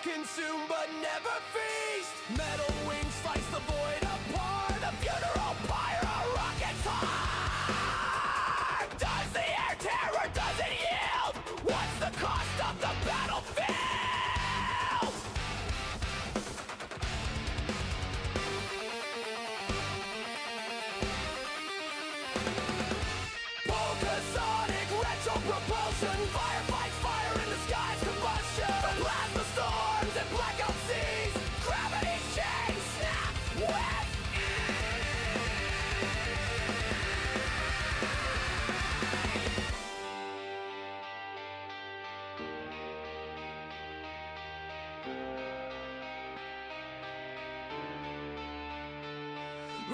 consume but never feast. Metal wings slice the void apart. A funeral pyre, a rocket's heart. Does the air terror, does it yield? What's the cost of the battlefield? Polka-sonic retro propulsion. Fire fights fire in the sky's combustion. From plasma storms and blackout seas. Gravity's chains snap with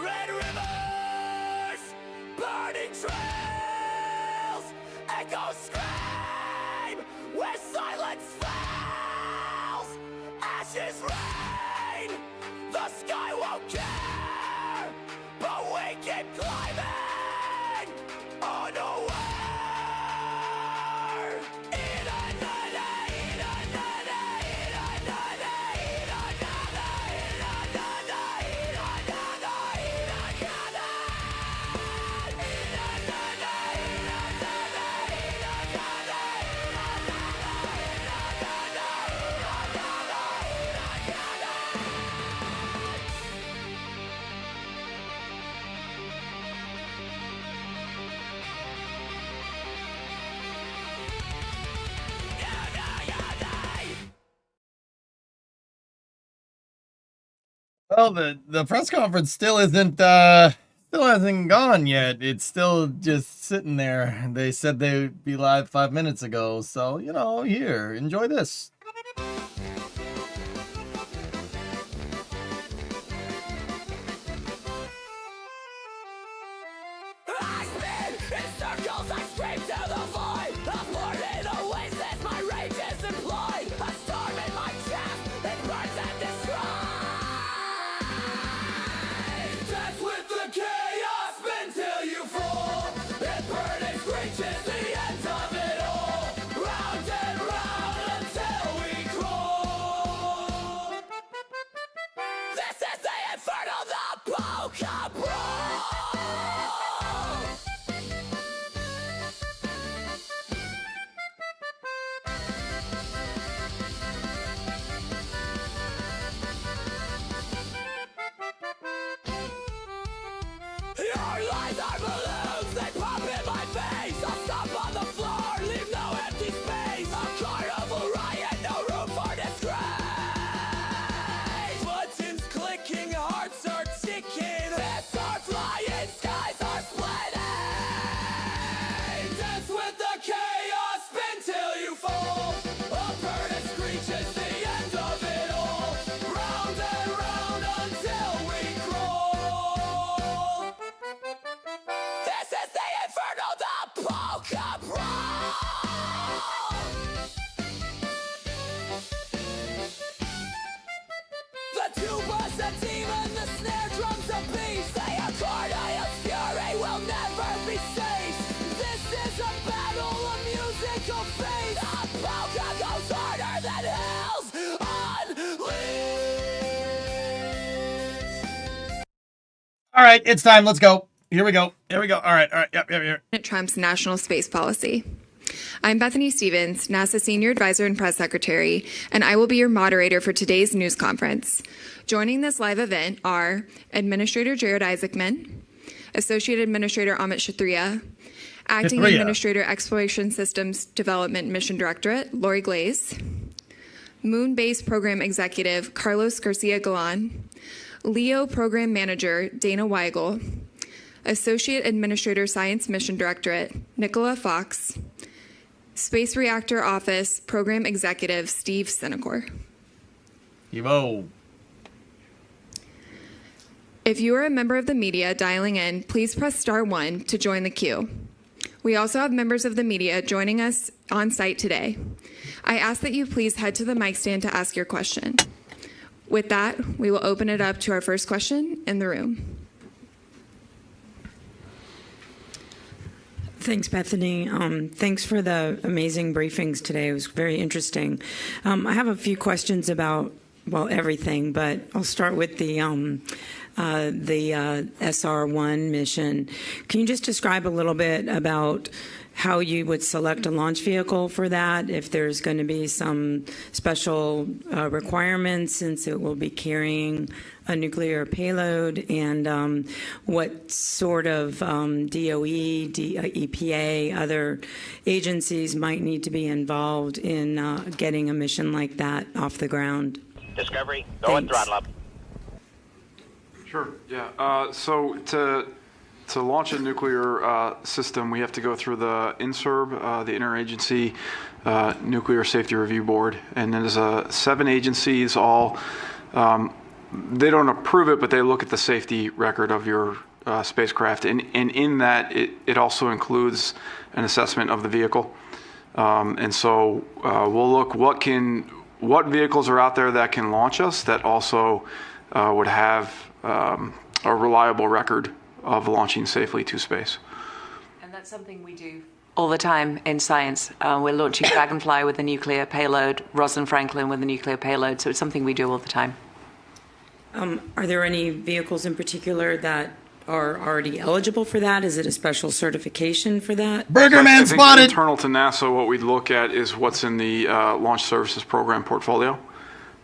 red rivers, burning trails, echoes scream where silence fails. Ashes rain, the sky won't care, but we keep climbing unaware. In another, in another, in another, in another, in another, in another, in another. Well, the press conference still hasn't gone yet. It's still just sitting there. They said they'd be live 5 minutes ago, so here, enjoy this. I spin in circles, I scream to the void. A fort in oasis, my rage is employed. A storm in my chest, it burns and destroys. All right, it's time. Let's go. Here we go. Here we go. All right. Yep. Trump's national space policy. I'm Bethany Stevens, NASA Senior Advisor and Press Secretary, and I will be your moderator for today's news conference. Joining this live event are Administrator Jared Isaacman, Associate Administrator Amit Kshatriya, Acting Administrator Exploration Systems Development Mission Directorate, Lori Glaze, Moon Base Program Executive Carlos Garcia Galan, LEO Program Manager Dana Weigel, Associate Administrator Science Mission Directorate Nicola Fox, Space Reactor Office Program Executive Steve Senecor. Evo. If you are a member of the media dialing in, please press star 1 to join the queue. We also have members of the media joining us on site today. I ask that you please head to the mic stand to ask your question. With that, we will open it up to our first question in the room. Thanks, Bethany. Thanks for the amazing briefings today. It was very interesting. I have a few questions about, well, everything, but I'll start with the SR1 mission. Can you just describe a little bit about how you would select a launch vehicle for that, if there's going to be some special requirements since it will be carrying a nuclear payload, and what sort of DOE, EPA, other agencies might need to be involved in getting a mission like that off the ground? Discovery, go and throttle up. Sure, yeah. So to launch a nuclear system, we have to go through the INSERB, the Interagency Nuclear Safety Review Board, and there's 7 agencies. All they don't approve it, but they look at the safety record of your spacecraft, and in that it also includes an assessment of the vehicle. And so we'll look what vehicles are out there that can launch us that also would have a reliable record of launching safely to space. And that's something we do all the time in science. We're launching Dragonfly with a nuclear payload, Rosalind Franklin with a nuclear payload, so it's something we do all the time. Are there any vehicles in particular that are already eligible for that? Is it a special certification for that? Burger Man spotted! Internal to NASA, what we'd look at is what's in the Launch Services Program portfolio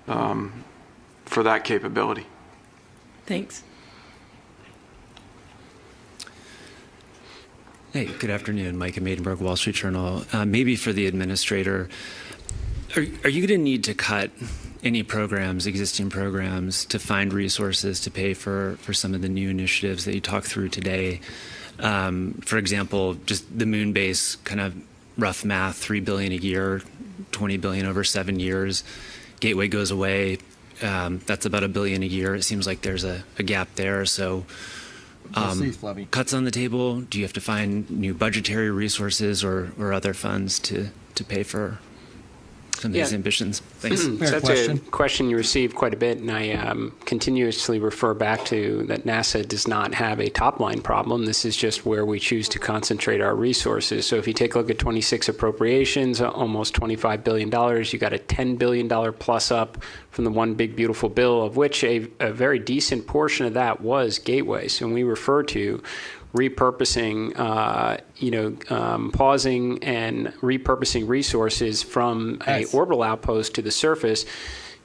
for that capability. Thanks. Hey, good afternoon. Micah Maidenberg, Wall Street Journal. Maybe for the administrator, are you going to need to cut any programs, existing programs, to find resources to pay for some of the new initiatives that you talked through today? For example, just the moon base, kind of rough math, $3 billion a year, $20 billion over 7 years. Gateway goes away. That's about $1 billion a year. It seems like there's a gap there. So cuts on the table. Do you have to find new budgetary resources or other funds to pay for some of these ambitions? Thanks. That's a question you receive quite a bit, and I continuously refer back to that NASA does not have a top-line problem. This is just where we choose to concentrate our resources. So if you take a look at 26 appropriations, almost $25 billion, you got a $10 billion plus up from the one big beautiful bill, of which a very decent portion of that was Gateway. So when we refer to repurposing, pausing and repurposing resources from a orbital outpost to the surface,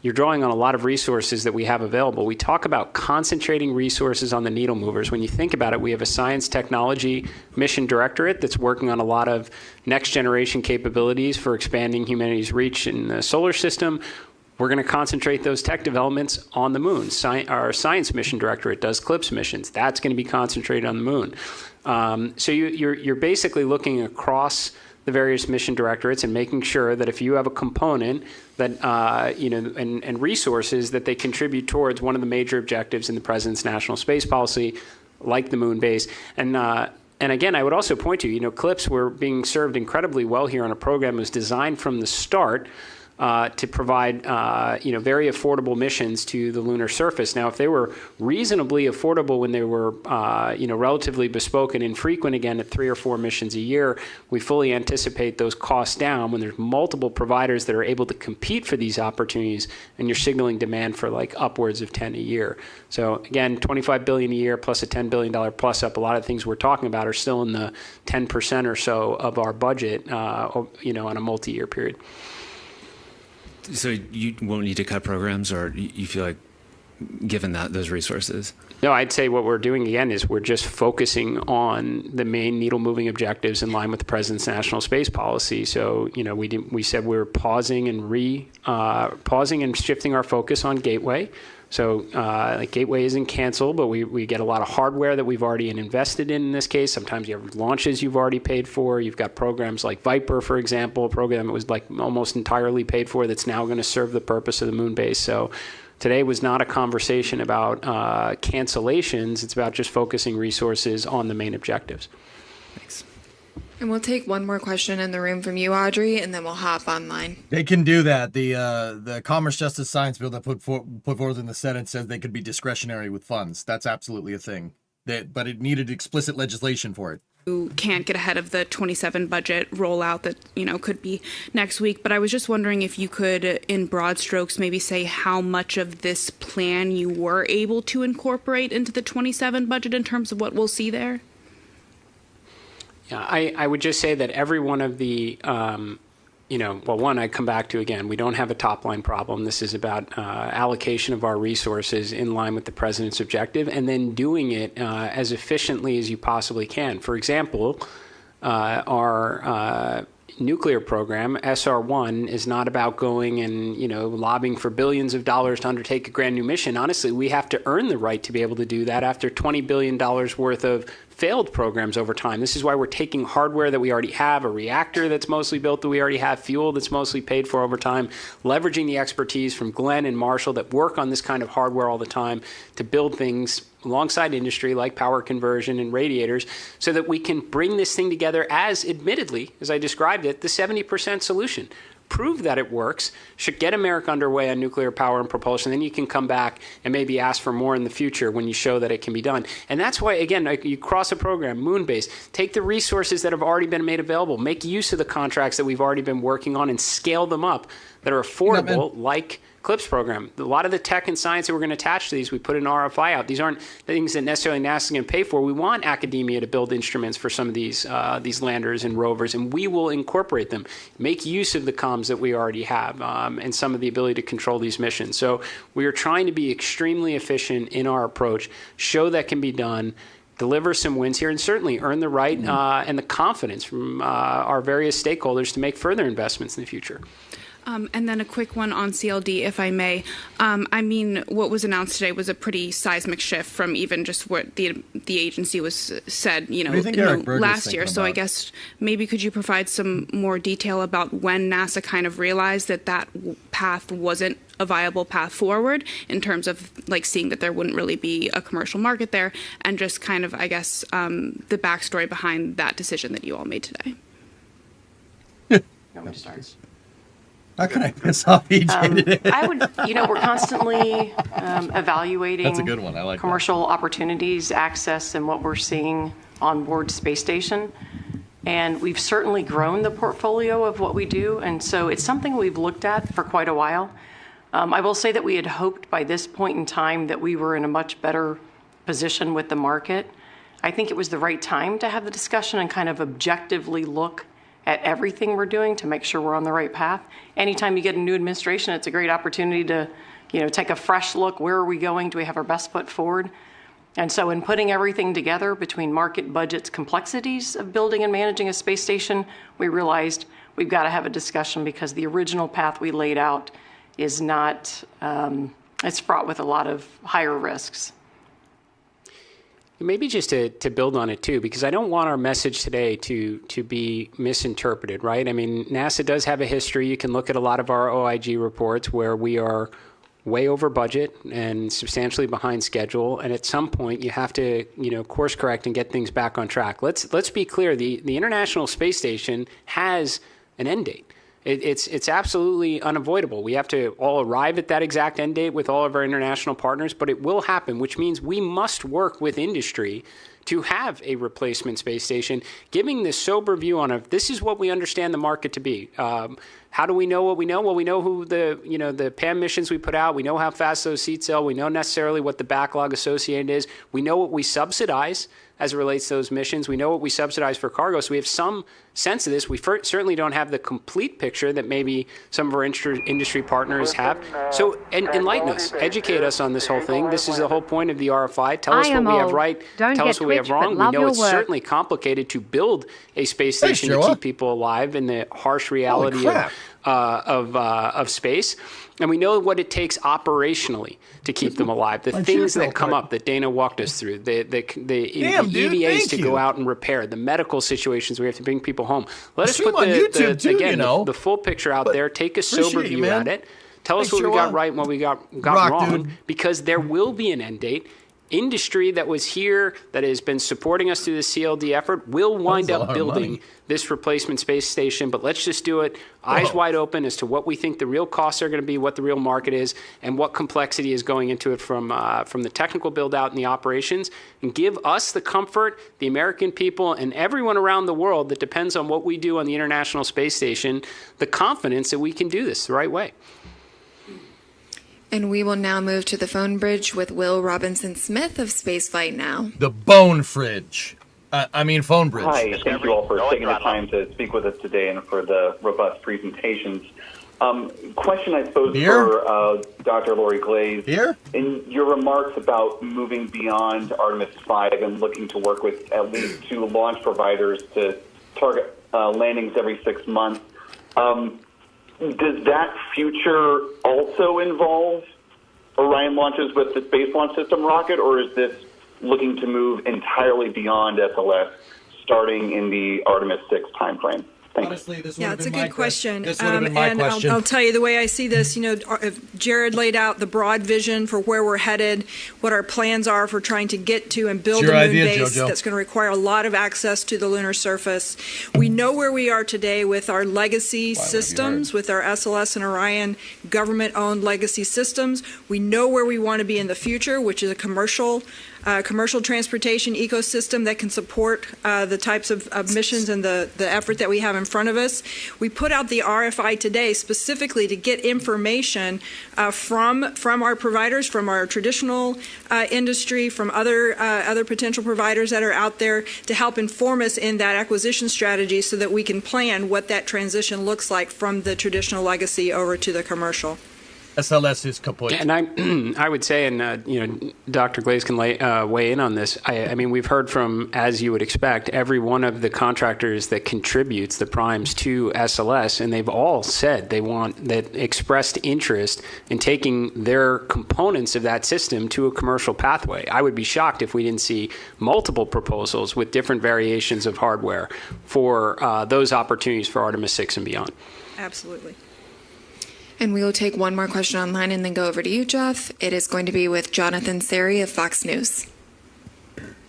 you're drawing on a lot of resources that we have available. We talk about concentrating resources on the needle movers. When you think about it, we have a science technology mission directorate that's working on a lot of next generation capabilities for expanding humanity's reach in the solar system. We're going to concentrate those tech developments on the moon. Our science mission directorate does CLPS missions. That's going to be concentrated on the moon. So you're basically looking across the various mission directorates and making sure that if you have a component that and resources that they contribute towards one of the major objectives in the president's national space policy, like the moon base. And again, I would also point to, CLPS were being served incredibly well here on a program that was designed from the start to provide, very affordable missions to the lunar surface. Now, if they were reasonably affordable when they were, relatively bespoke and infrequent, again, at 3 or 4 missions a year, we fully anticipate those costs down when there's multiple providers that are able to compete for these opportunities, and you're signaling demand for like upwards of 10 a year. So again, $25 billion a year plus a $10 billion plus up. A lot of things we're talking about are still in the 10% or so of our budget, on a multi-year period. So you won't need to cut programs, or you feel like, given those resources? No, I'd say what we're doing again is we're just focusing on the main needle-moving objectives in line with the president's national space policy. So, we said we're pausing and shifting our focus on Gateway. So Gateway isn't canceled, but we get a lot of hardware that we've already invested in this case. Sometimes you have launches you've already paid for. You've got programs like Viper, for example, a program that was like almost entirely paid for that's now going to serve the purpose of the moon base. So today was not a conversation about cancellations. It's about just focusing resources on the main objectives. Thanks. And we'll take one more question in the room from you, Audrey, and then we'll hop online. They can do that. The Commerce Justice Science Bill that put forth in the Senate says they could be discretionary with funds. That's absolutely a thing. But it needed explicit legislation for it. You can't get ahead of the 27 budget rollout that, could be next week. But I was just wondering if you could, in broad strokes, maybe say how much of this plan you were able to incorporate into the 27 budget in terms of what we'll see there? Yeah, I would just say that every one of the, one, I come back to again, we don't have a top line problem. This is about allocation of our resources in line with the president's objective, and then doing it as efficiently as you possibly can. For example, our nuclear program, SR1, is not about going and, lobbying for billions of dollars to undertake a brand new mission. Honestly, we have to earn the right to be able to do that after $20 billion worth of failed programs over time. This is why we're taking hardware that we already have, a reactor that's mostly built that we already have, fuel that's mostly paid for over time, leveraging the expertise from Glenn and Marshall that work on this kind of hardware all the time to build things alongside industry like power conversion and radiators so that we can bring this thing together as, admittedly, as I described it, the 70% solution. Prove that it works, should get America underway on nuclear power and propulsion, then you can come back and maybe ask for more in the future when you show that it can be done. And that's why, again, you cross a program, moon base, take the resources that have already been made available, make use of the contracts that we've already been working on and scale them up that are affordable, like CLIPS program. A lot of the tech and science that we're going to attach to these, we put an RFI out. These aren't things that necessarily NASA is going to pay for. We want academia to build instruments for some of these landers and rovers, and we will incorporate them, make use of the comms that we already have, and some of the ability to control these missions. So we are trying to be extremely efficient in our approach, show that can be done, deliver some wins here, and certainly earn the right and the confidence from our various stakeholders to make further investments in the future. And then a quick one on CLD, if I may. What was announced today was a pretty seismic shift from even just what the agency was said, last year. So I guess maybe could you provide some more detail about when NASA kind of realized that path wasn't a viable path forward in terms of seeing that there wouldn't really be a commercial market there, and just kind of, the backstory behind that decision that you all made today. You want me to start? How can I piss off EJ today? I would, we're constantly evaluating That's a good one. I like commercial opportunities, access, and what we're seeing on board space station. And we've certainly grown the portfolio of what we do. And so it's something we've looked at for quite a while. I will say that we had hoped by this point in time that we were in a much better position with the market. I think it was the right time to have the discussion and kind of objectively look at everything we're doing to make sure we're on the right path. Anytime you get a new administration, it's a great opportunity to, take a fresh look. Where are we going? Do we have our best foot forward? And so in putting everything together between market budgets, complexities of building and managing a space station, we realized we've got to have a discussion because the original path we laid out is not, it's fraught with a lot of higher risks. Maybe just to build on it too, because I don't want our message today to be misinterpreted, right? NASA does have a history. You can look at a lot of our OIG reports where we are way over budget and substantially behind schedule. And at some point you have to, course correct and get things back on track. Let's be clear. The International Space Station has an end date. It's absolutely unavoidable. We have to all arrive at that exact end date with all of our international partners, but it will happen, which means we must work with industry to have a replacement space station, giving this sober view on this is what we understand the market to be. How do we know what we know? Well, we know who the PAM missions we put out. We know how fast those seats sell. We know necessarily what the backlog associated is. We know what we subsidize as it relates to those missions. We know what we subsidize for cargo. So we have some sense of this. We certainly don't have the complete picture that maybe some of our industry partners have. So enlighten us, educate us on this whole thing. This is the whole point of the RFI. Tell us what we have right. Tell us what we have wrong. We know it's certainly complicated to build a space station to keep people alive in the harsh reality of space. And we know what it takes operationally to keep them alive. The things that come up that Dana walked us through, the EVAs to go out and repair, the medical situations we have to bring people home. Let us put the full picture out there. Take a sober view at it. Tell us what we got right and what we got wrong, because there will be an end date. Industry that was here, that has been supporting us through the CLLD effort, will wind up building this replacement space station. But let's just do it eyes wide open as to what we think the real costs are going to be, what the real market is, and what complexity is going into it from the technical build out and the operations, and give us the comfort, the American people, and everyone around the world that depends on what we do on the International Space Station, the confidence that we can do this the right way. And we will now move to the phone bridge with Will Robinson-Smith of Spaceflight Now. The phone bridge. Phone bridge. Hi, thank you all for taking the time to speak with us today and for the robust presentations. Question, I suppose, for Dr. Lori Glaze. In your remarks about moving beyond Artemis 5 and looking to work with at least 2 launch providers to target landings every 6 months, does that future also involve Orion launches with the Space Launch System rocket, or is this looking to move entirely beyond SLS, starting in the Artemis 6 timeframe? Honestly, this would have been my question. I'll tell you the way I see this. Jared laid out the broad vision for where we're headed, what our plans are for trying to get to and build a moon base that's going to require a lot of access to the lunar surface. We know where we are today with our legacy systems, with our SLS and Orion government-owned legacy systems. We know where we want to be in the future, which is a commercial transportation ecosystem that can support the types of missions and the effort that we have in front of us. We put out the RFI today specifically to get information from our providers, from our traditional industry, from other potential providers that are out there to help inform us in that acquisition strategy so that we can plan what that transition looks like from the traditional legacy over to the commercial. SLS is kaput. And I would say, and Dr. Glaze can weigh in on this. I mean, we've heard from, as you would expect, every one of the contractors that contributes the primes to SLS, and they've all said that expressed interest in taking their components of that system to a commercial pathway. I would be shocked if we didn't see multiple proposals with different variations of hardware for those opportunities for Artemis 6 and beyond. Absolutely. And we will take one more question online and then go over to you, Jeff. It is going to be with Jonathan Seri of Fox News.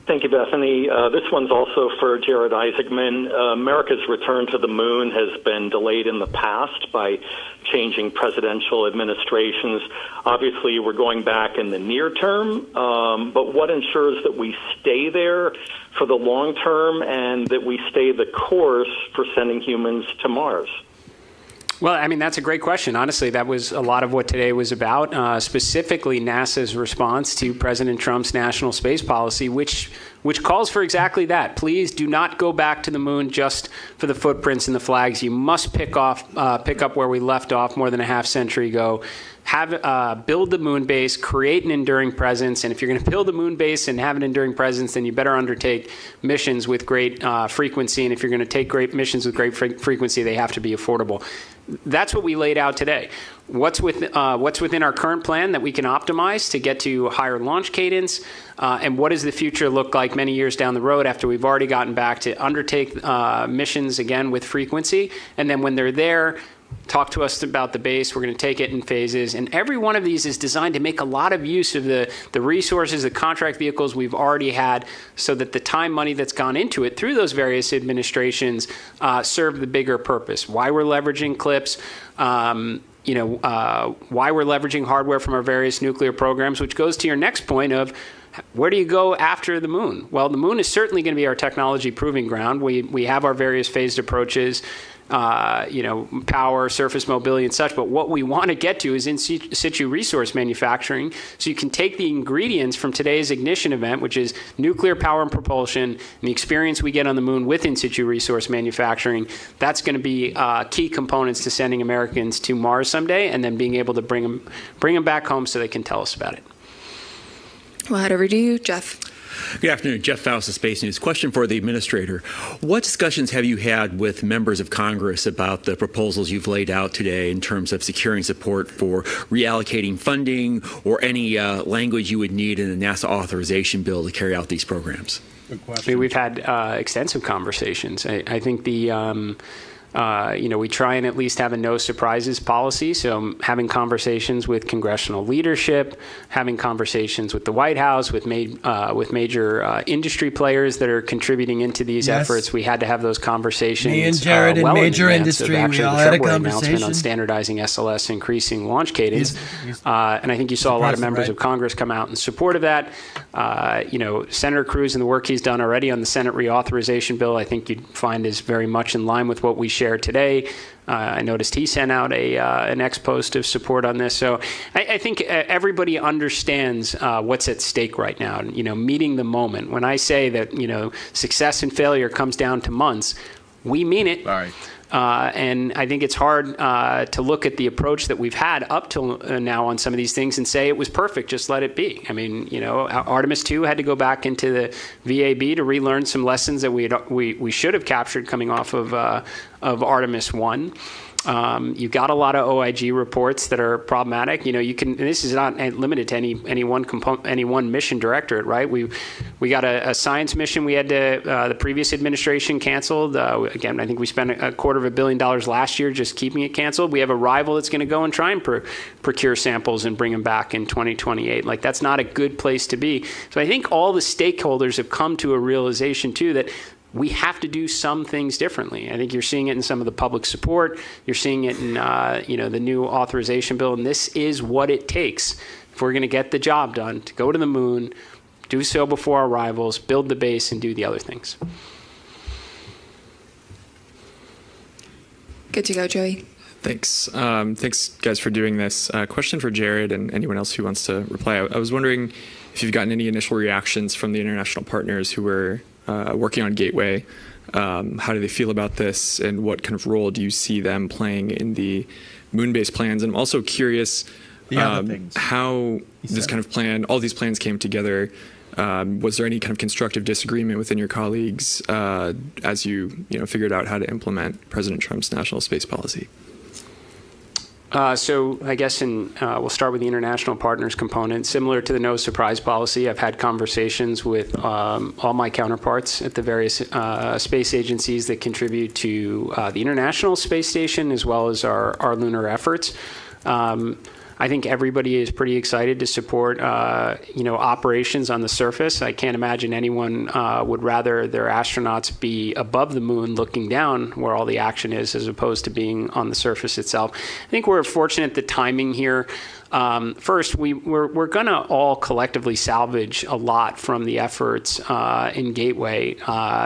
Thank you, Bethany. This one's also for Jared Isaacman. America's return to the moon has been delayed in the past by changing presidential administrations. Obviously, we're going back in the near term, but what ensures that we stay there for the long term and that we stay the course for sending humans to Mars? Well, I mean, that's a great question. Honestly, that was a lot of what today was about, specifically NASA's response to President Trump's national space policy, which calls for exactly that. Please do not go back to the moon just for the footprints and the flags. You must pick up where we left off more than a half century ago. Build the moon base, create an enduring presence, and if you're going to build a moon base and have an enduring presence, then you better undertake missions with great frequency, and if you're going to take great missions with great frequency, they have to be affordable. That's what we laid out today. What's within our current plan that we can optimize to get to higher launch cadence, and what does the future look like many years down the road after we've already gotten back to undertake missions again with frequency, and then when they're there, talk to us about the base. We're going to take it in phases. And every one of these is designed to make a lot of use of the resources, the contract vehicles we've already had, so that the time, money that's gone into it through those various administrations serve the bigger purpose. Why we're leveraging CLIPS, why we're leveraging hardware from our various nuclear programs, which goes to your next point of where do you go after the moon? Well, the moon is certainly going to be our technology proving ground. We have our various phased approaches, power, surface mobility, and such. But what we want to get to is in situ resource manufacturing. So you can take the ingredients from today's ignition event, which is nuclear power and propulsion, and the experience we get on the moon with in situ resource manufacturing. That's going to be key components to sending Americans to Mars someday, and then being able to bring them back home so they can tell us about it. We'll head over to you, Jeff. Good afternoon. Jeff Faust of Space News. Question for the administrator. What discussions have you had with members of Congress about the proposals you've laid out today in terms of securing support for reallocating funding or any language you would need in the NASA authorization bill to carry out these programs? Good question. We've had extensive conversations. I think we try and at least have a no surprises policy. So having conversations with congressional leadership, having conversations with the White House, with major industry players that are contributing into these efforts. We had to have those conversations. Me and Jared in major industry, we all had a conversation on standardizing SLS, increasing launch cadence. And I think you saw a lot of members of Congress come out in support of that. Senator Cruz and the work he's done already on the Senate reauthorization bill, I think you'd find is very much in line with what we shared today. I noticed he sent out an ex-post of support on this. So I think everybody understands what's at stake right now. Meeting the moment. When I say that, success and failure comes down to months, we mean it. All right. And I think it's hard to look at the approach that we've had up till now on some of these things and say it was perfect, just let it be. I mean, Artemis 2 had to go back into the VAB to relearn some lessons that we should have captured coming off of Artemis 1. You've got a lot of OIG reports that are problematic. This is not limited to any one component, any one mission directorate, right? We got a science mission we had to, the previous administration canceled. Again, I think we spent $250 million last year just keeping it canceled. We have a rival that's going to go and try and procure samples and bring them back in 2028. Like, that's not a good place to be. So I think all the stakeholders have come to a realization too that we have to do some things differently. I think you're seeing it in some of the public support. You're seeing it in the new authorization bill, and this is what it takes if we're going to get the job done to go to the moon, do so before our rivals, build the base, and do the other things. Good to go, Joey. Thanks. Thanks, guys, for doing this. Question for Jared and anyone else who wants to reply. I was wondering if you've gotten any initial reactions from the international partners who were working on Gateway. How do they feel about this, and what kind of role do you see them playing in the moon-based plans? And I'm also curious how this kind of plan, all these plans came together. Was there any kind of constructive disagreement within your colleagues as you figured out how to implement President Trump's national space policy? So I guess we'll start with the international partners component. Similar to the no surprise policy, I've had conversations with all my counterparts at the various space agencies that contribute to the International Space Station as well as our lunar efforts. I think everybody is pretty excited to support, operations on the surface. I can't imagine anyone would rather their astronauts be above the moon looking down where all the action is as opposed to being on the surface itself. I think we're fortunate the timing here. First, we're going to all collectively salvage a lot from the efforts in Gateway.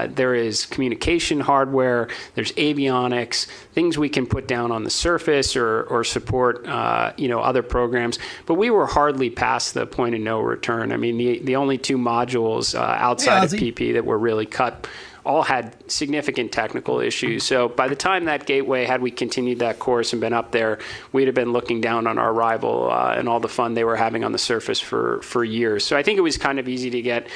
There is communication hardware, there's avionics, things we can put down on the surface or support, other programs. But we were hardly past the point of no return. I mean, the only two modules outside of PP that were really cut all had significant technical issues. So by the time that Gateway, had we continued that course and been up there, we'd have been looking down on our rival and all the fun they were having on the surface for years. So I think it was kind of easy to get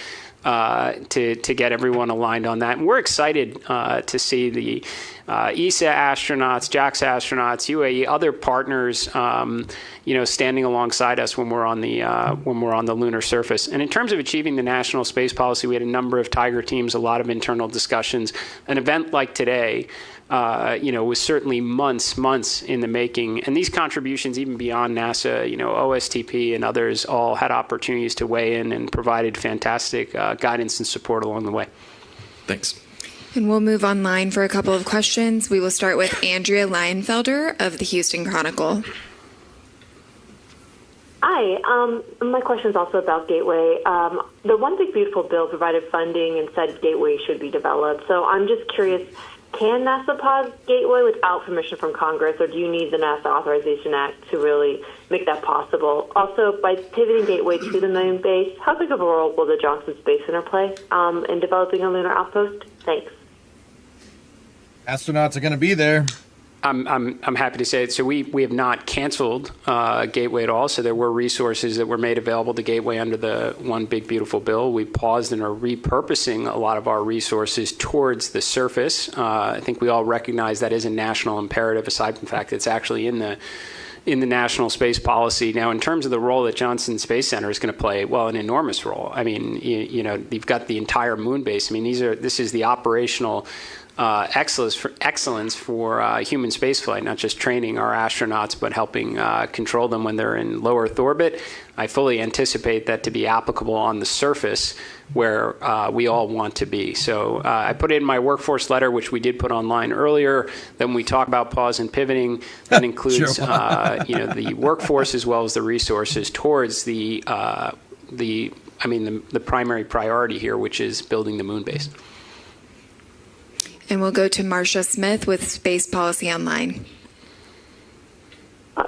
everyone aligned on that. And we're excited to see the ESA astronauts, JAXA astronauts, UAE, other partners, standing alongside us when we're on the lunar surface. And in terms of achieving the national space policy, we had a number of Tiger teams, a lot of internal discussions discussions. An event like today, was certainly months in the making. And these contributions, even beyond NASA, OSTP and others all had opportunities to weigh in and provided fantastic guidance and support along the way. Thanks. And we'll move online for a couple of questions. We will start with Andrea Leinfelder of the Houston Chronicle. Hi. My question is also about Gateway. The One Big Beautiful Bill provided funding and said Gateway should be developed. So I'm just curious, can NASA pause Gateway without permission from Congress, or do you need the NASA Authorization Act to really make that possible? Also, by pivoting Gateway to the moon base, how big of a role will the Johnson Space Center play in developing a lunar outpost? Thanks. Astronauts are going to be there. I'm happy to say it. So we have not canceled Gateway at all. So there were resources that were made available to Gateway under the One Big Beautiful Bill. We paused and are repurposing a lot of our resources towards the surface. I think we all recognize that is a national imperative, aside from the fact that it's actually in the national space policy. Now, in terms of the role that Johnson Space Center is going to play, well, an enormous role. I mean, you've got the entire moon base. I mean, this is the operational excellence for human spaceflight, not just training our astronauts, but helping control them when they're in low Earth orbit. I fully anticipate that to be applicable on the surface where we all want to be. So I put it in my workforce letter, which we did put online earlier. Then when we talk about pause and pivoting, that includes the workforce as well as the resources towards the primary priority here, which is building the moon base. And we'll go to Marcia Smith with Space Policy Online.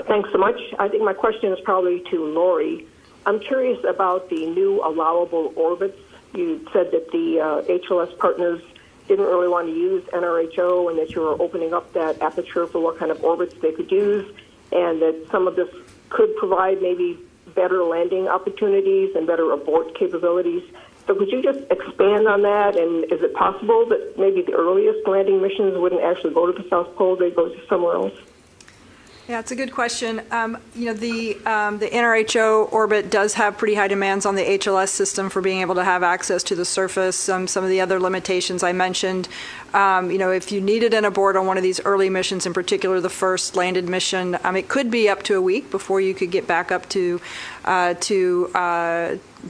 Thanks so much. I think my question is probably to Lori. I'm curious about the new allowable orbits. You said that the HLS partners didn't really want to use NRHO and that you were opening up that aperture for what kind of orbits they could use, and that some of this could provide maybe better landing opportunities and better abort capabilities. So could you just expand on that? And is it possible that maybe the earliest landing missions wouldn't actually go to the South Pole, they'd go to somewhere else? Yeah, it's a good question. The NRHO orbit does have pretty high demands on the HLS system for being able to have access to the surface. Some of the other limitations I mentioned. If you needed an abort on one of these early missions, in particular the first landed mission, it could be up to a week before you could get back up to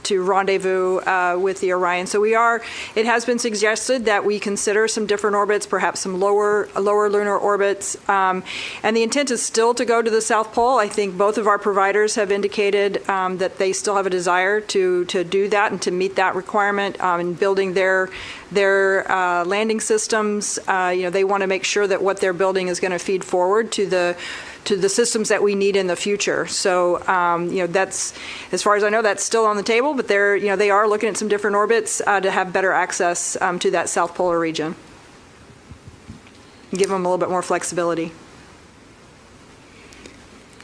rendezvous with the Orion. So it has been suggested that we consider some different orbits, perhaps some lower lunar orbits. And the intent is still to go to the South Pole. I think both of our providers have indicated that they still have a desire to do that and to meet that requirement in building their landing systems. They want to make sure that what they're building is going to feed forward to the systems that we need in the future. So, that's, as far as I know, that's still on the table, but they are looking at some different orbits to have better access to that South Polar region. Give them a little bit more flexibility.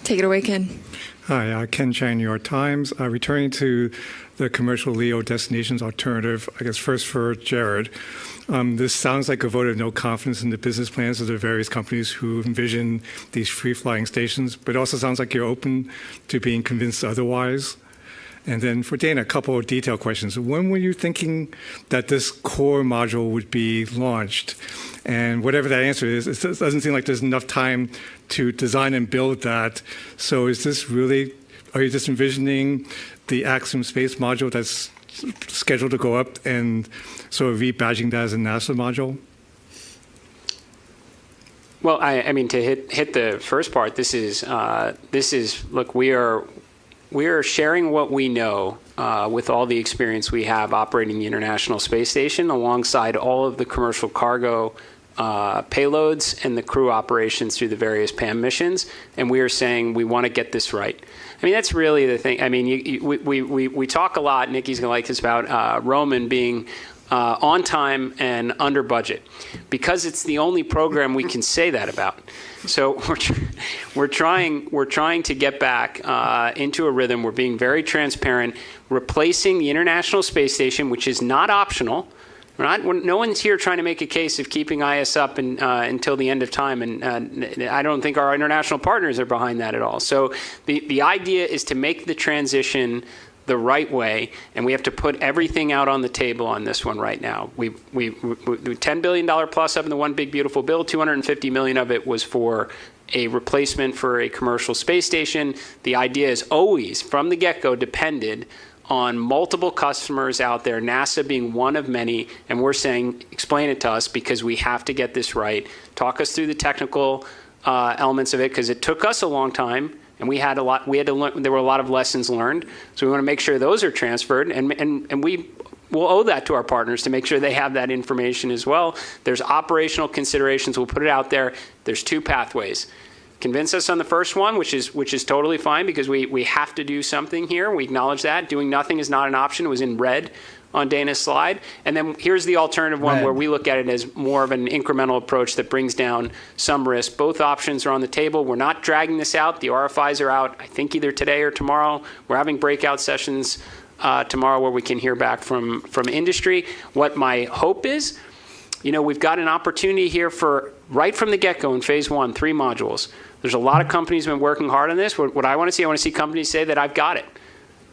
Take it away, Ken. Hi, Ken Chang, New York Times. Returning to the commercial LEO destinations alternative, I guess first for Jared. This sounds like a vote of no confidence in the business plans of the various companies who envision these free-flying stations, but it also sounds like you're open to being convinced otherwise. And then for Dana, a couple of detailed questions. When were you thinking that this core module would be launched? And whatever that answer is, it doesn't seem like there's enough time to design and build that. So is this really, are you just envisioning the Axiom Space module that's scheduled to go up and sort of rebadging that as a NASA module? Well, I mean, to hit the first part, this is look, we are sharing what we know with all the experience we have operating the International Space Station alongside all of the commercial cargo payloads and the crew operations through the various PAM missions, and we are saying we want to get this right. I mean, that's really the thing. I mean, we talk a lot, Nikki's going to like this, about Roman being on time and under budget, because it's the only program we can say that about. So we're trying to get back into a rhythm. We're being very transparent, replacing the International Space Station, which is not optional. No one's here trying to make a case of keeping IS up until the end of time, and I don't think our international partners are behind that at all. So the idea is to make the transition the right way, and we have to put everything out on the table on this one right now. We $10 billion plus up in the One Big Beautiful Bill. $250 million of it was for a replacement for a commercial space station. The idea is always, from the get-go, depended on multiple customers out there, NASA being one of many, and we're saying, explain it to us because we have to get this right. Talk us through the technical elements of it, because it took us a long time, and we had to learn. There were a lot of lessons learned, so we want to make sure those are transferred, and we will owe that to our partners to make sure they have that information as well. There's operational considerations. We'll put it out there. There's two pathways. Convince us on the first one, which is totally fine because we have to do something here. We acknowledge that. Doing nothing is not an option. It was in red on Dana's slide. And then here's the alternative one where we look at it as more of an incremental approach that brings down some risk. Both options are on the table. We're not dragging this out. The RFIs are out, I think, either today or tomorrow. We're having breakout sessions tomorrow where we can hear back from industry. What my hope is, we've got an opportunity here for right from the get-go in phase 1, 3 modules. There's a lot of companies who have been working hard on this. What I want to see companies say that I've got it.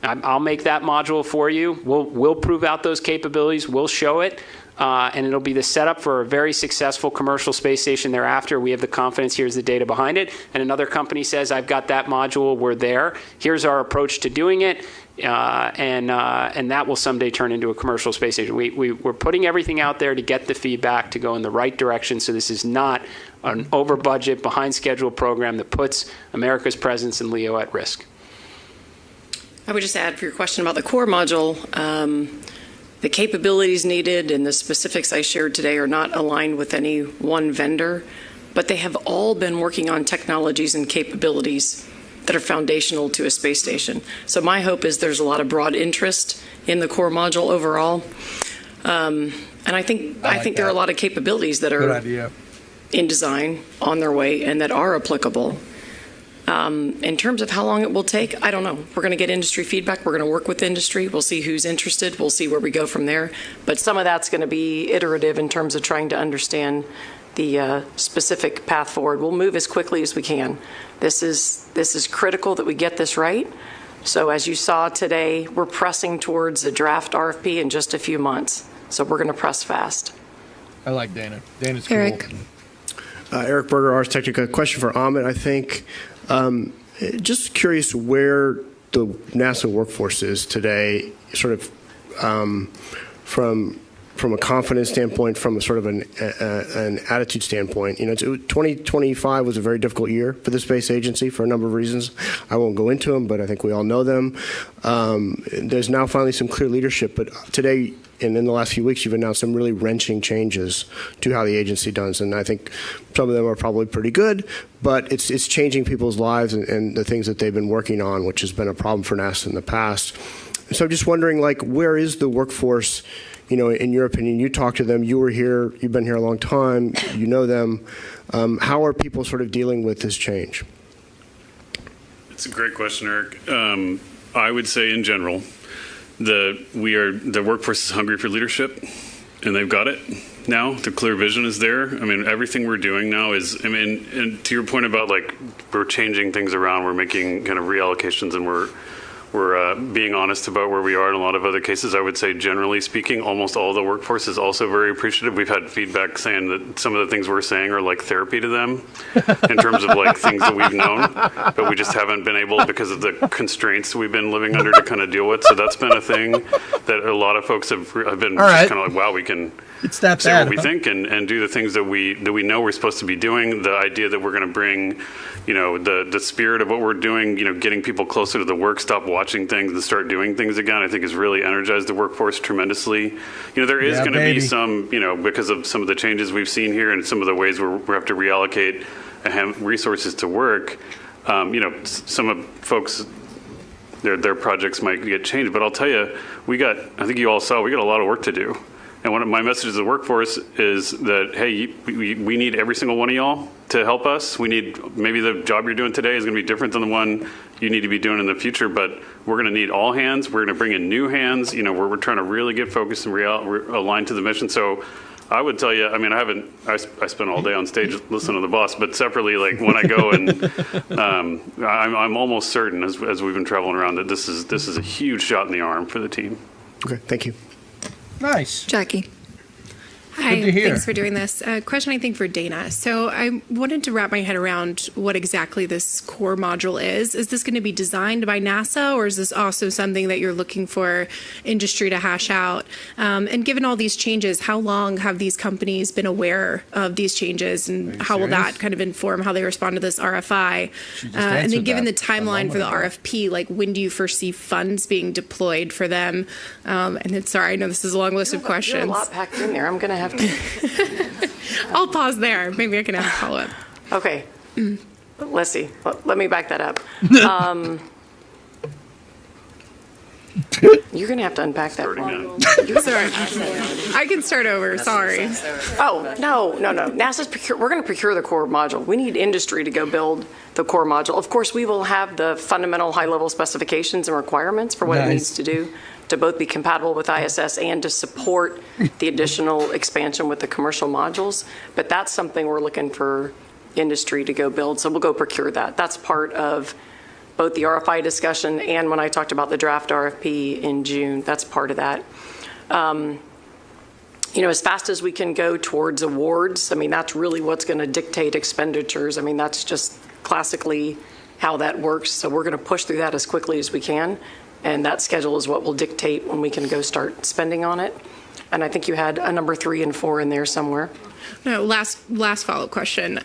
I'll make that module for you. We'll prove out those capabilities. We'll show it. And it'll be the setup for a very successful commercial space station thereafter. We have the confidence. Here's the data behind it. And another company says, I've got that module. We're there. Here's our approach to doing it. And that will someday turn into a commercial space station. We're putting everything out there to get the feedback to go in the right direction. So this is not an over budget, behind schedule program that puts America's presence in LEO at risk. I would just add for your question about the core module, the capabilities needed and the specifics I shared today are not aligned with any one vendor, but they have all been working on technologies and capabilities that are foundational to a space station. So my hope is there's a lot of broad interest in the core module overall. And I think there are a lot of capabilities that are in design, on their way, and that are applicable. In terms of how long it will take, I don't know. We're going to get industry feedback. We're going to work with industry. We'll see who's interested. We'll see where we go from there. But some of that's going to be iterative in terms of trying to understand the specific path forward. We'll move as quickly as we can. This is critical that we get this right. So as you saw today, we're pressing towards a draft RFP in just a few months. So we're going to press fast. I like Dana. Dana's cool. Eric. Eric Berger, Ars Technica. Question for Amit, I think. Just curious where the NASA workforce is today, sort of from a confidence standpoint, from a sort of an attitude standpoint. 2025 was a very difficult year for the space agency for a number of reasons. I won't go into them, but I think we all know them. There's now finally some clear leadership, but today and in the last few weeks, you've announced some really wrenching changes to how the agency does, and I think some of them are probably pretty good, but it's changing people's lives and the things that they've been working on, which has been a problem for NASA in the past. So I'm just wondering, where is the workforce? In your opinion, you talk to them, you were here, you've been here a long time, you know them. How are people sort of dealing with this change? It's a great question, Eric. I would say in general, the workforce is hungry for leadership, and they've got it now. The clear vision is there. I mean, everything we're doing now is, and to your point about we're changing things around, we're making kind of reallocations, and we're being honest about where we are in a lot of other cases. I would say, generally speaking, almost all the workforce is also very appreciative. We've had feedback saying that some of the things we're saying are like therapy to them in terms of things that we've known, but we just haven't been able, because of the constraints we've been living under, to kind of deal with. So that's been a thing that a lot of folks have been just kind of wow, we can say what we think and do the things that we know we're supposed to be doing. The idea that we're going to bring, the spirit of what we're doing, getting people closer to the work, stop watching things and start doing things again, I think has really energized the workforce tremendously. There is going to be some, because of some of the changes we've seen here and some of the ways we have to reallocate resources to work, some of folks, their projects might get changed. But I'll tell you, I think you all saw, we got a lot of work to do. And one of my messages to the workforce is that, hey, we need every single one of y'all to help us. We need, maybe the job you're doing today is going to be different than the one you need to be doing in the future, but we're going to need all hands. We're going to bring in new hands. We're trying to really get focused and aligned to the mission. So I would tell you, I mean, I spent all day on stage listening to the boss, but separately, like when I go and I'm almost certain as we've been traveling around that this is a huge shot in the arm for the team. Okay, thank you. Nice. Jackie. Hi, thanks for doing this. Question, I think, for Dana. So I wanted to wrap my head around what exactly this core module is. Is this going to be designed by NASA, or is this also something that you're looking for industry to hash out? And given all these changes, how long have these companies been aware of these changes, and how will that kind of inform how they respond to this RFI? And then given the timeline for the RFP, like when do you foresee funds being deployed for them? And then, sorry, I know this is a long list of questions. There's a lot packed in there. I'm going to have to. I'll pause there. Maybe I can have a follow-up. Okay. Let's see. Let me back that up. You're going to have to unpack that. Sorry. I can start over. Sorry. Oh, no. NASA's we're going to procure the core module. We need industry to go build the core module. Of course, we will have the fundamental high-level specifications and requirements for what it needs to do to both be compatible with ISS and to support the additional expansion with the commercial modules. But that's something we're looking for industry to go build. So we'll go procure that. That's part of both the RFI discussion and when I talked about the draft RFP in June, that's part of that. As fast as we can go towards awards, I mean, that's really what's going to dictate expenditures. I mean, that's just classically how that works. So we're going to push through that as quickly as we can. And that schedule is what will dictate when we can go start spending on it. And I think you had a number 3 and 4 in there somewhere. No, last follow-up question.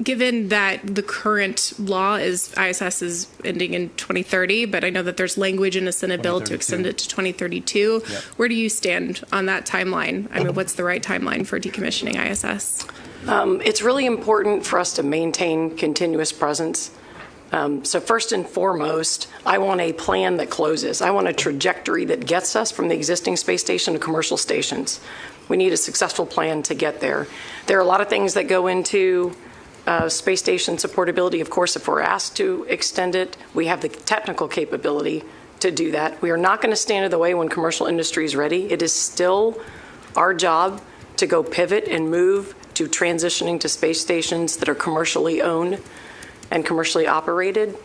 Given that the current law is ISS is ending in 2030, but I know that there's language in a Senate bill to extend it to 2032. Yep. Where do you stand on that timeline? I mean, what's the right timeline for decommissioning ISS? It's really important for us to maintain continuous presence. So first and foremost, I want a plan that closes. I want a trajectory that gets us from the existing space station to commercial stations. We need a successful plan to get there. There are a lot of things that go into space station supportability. Of course, if we're asked to extend it, we have the technical capability to do that. We are not going to stand in the way when commercial industry is ready. It is still our job to go pivot and move to transitioning to space stations that are commercially owned and commercially operated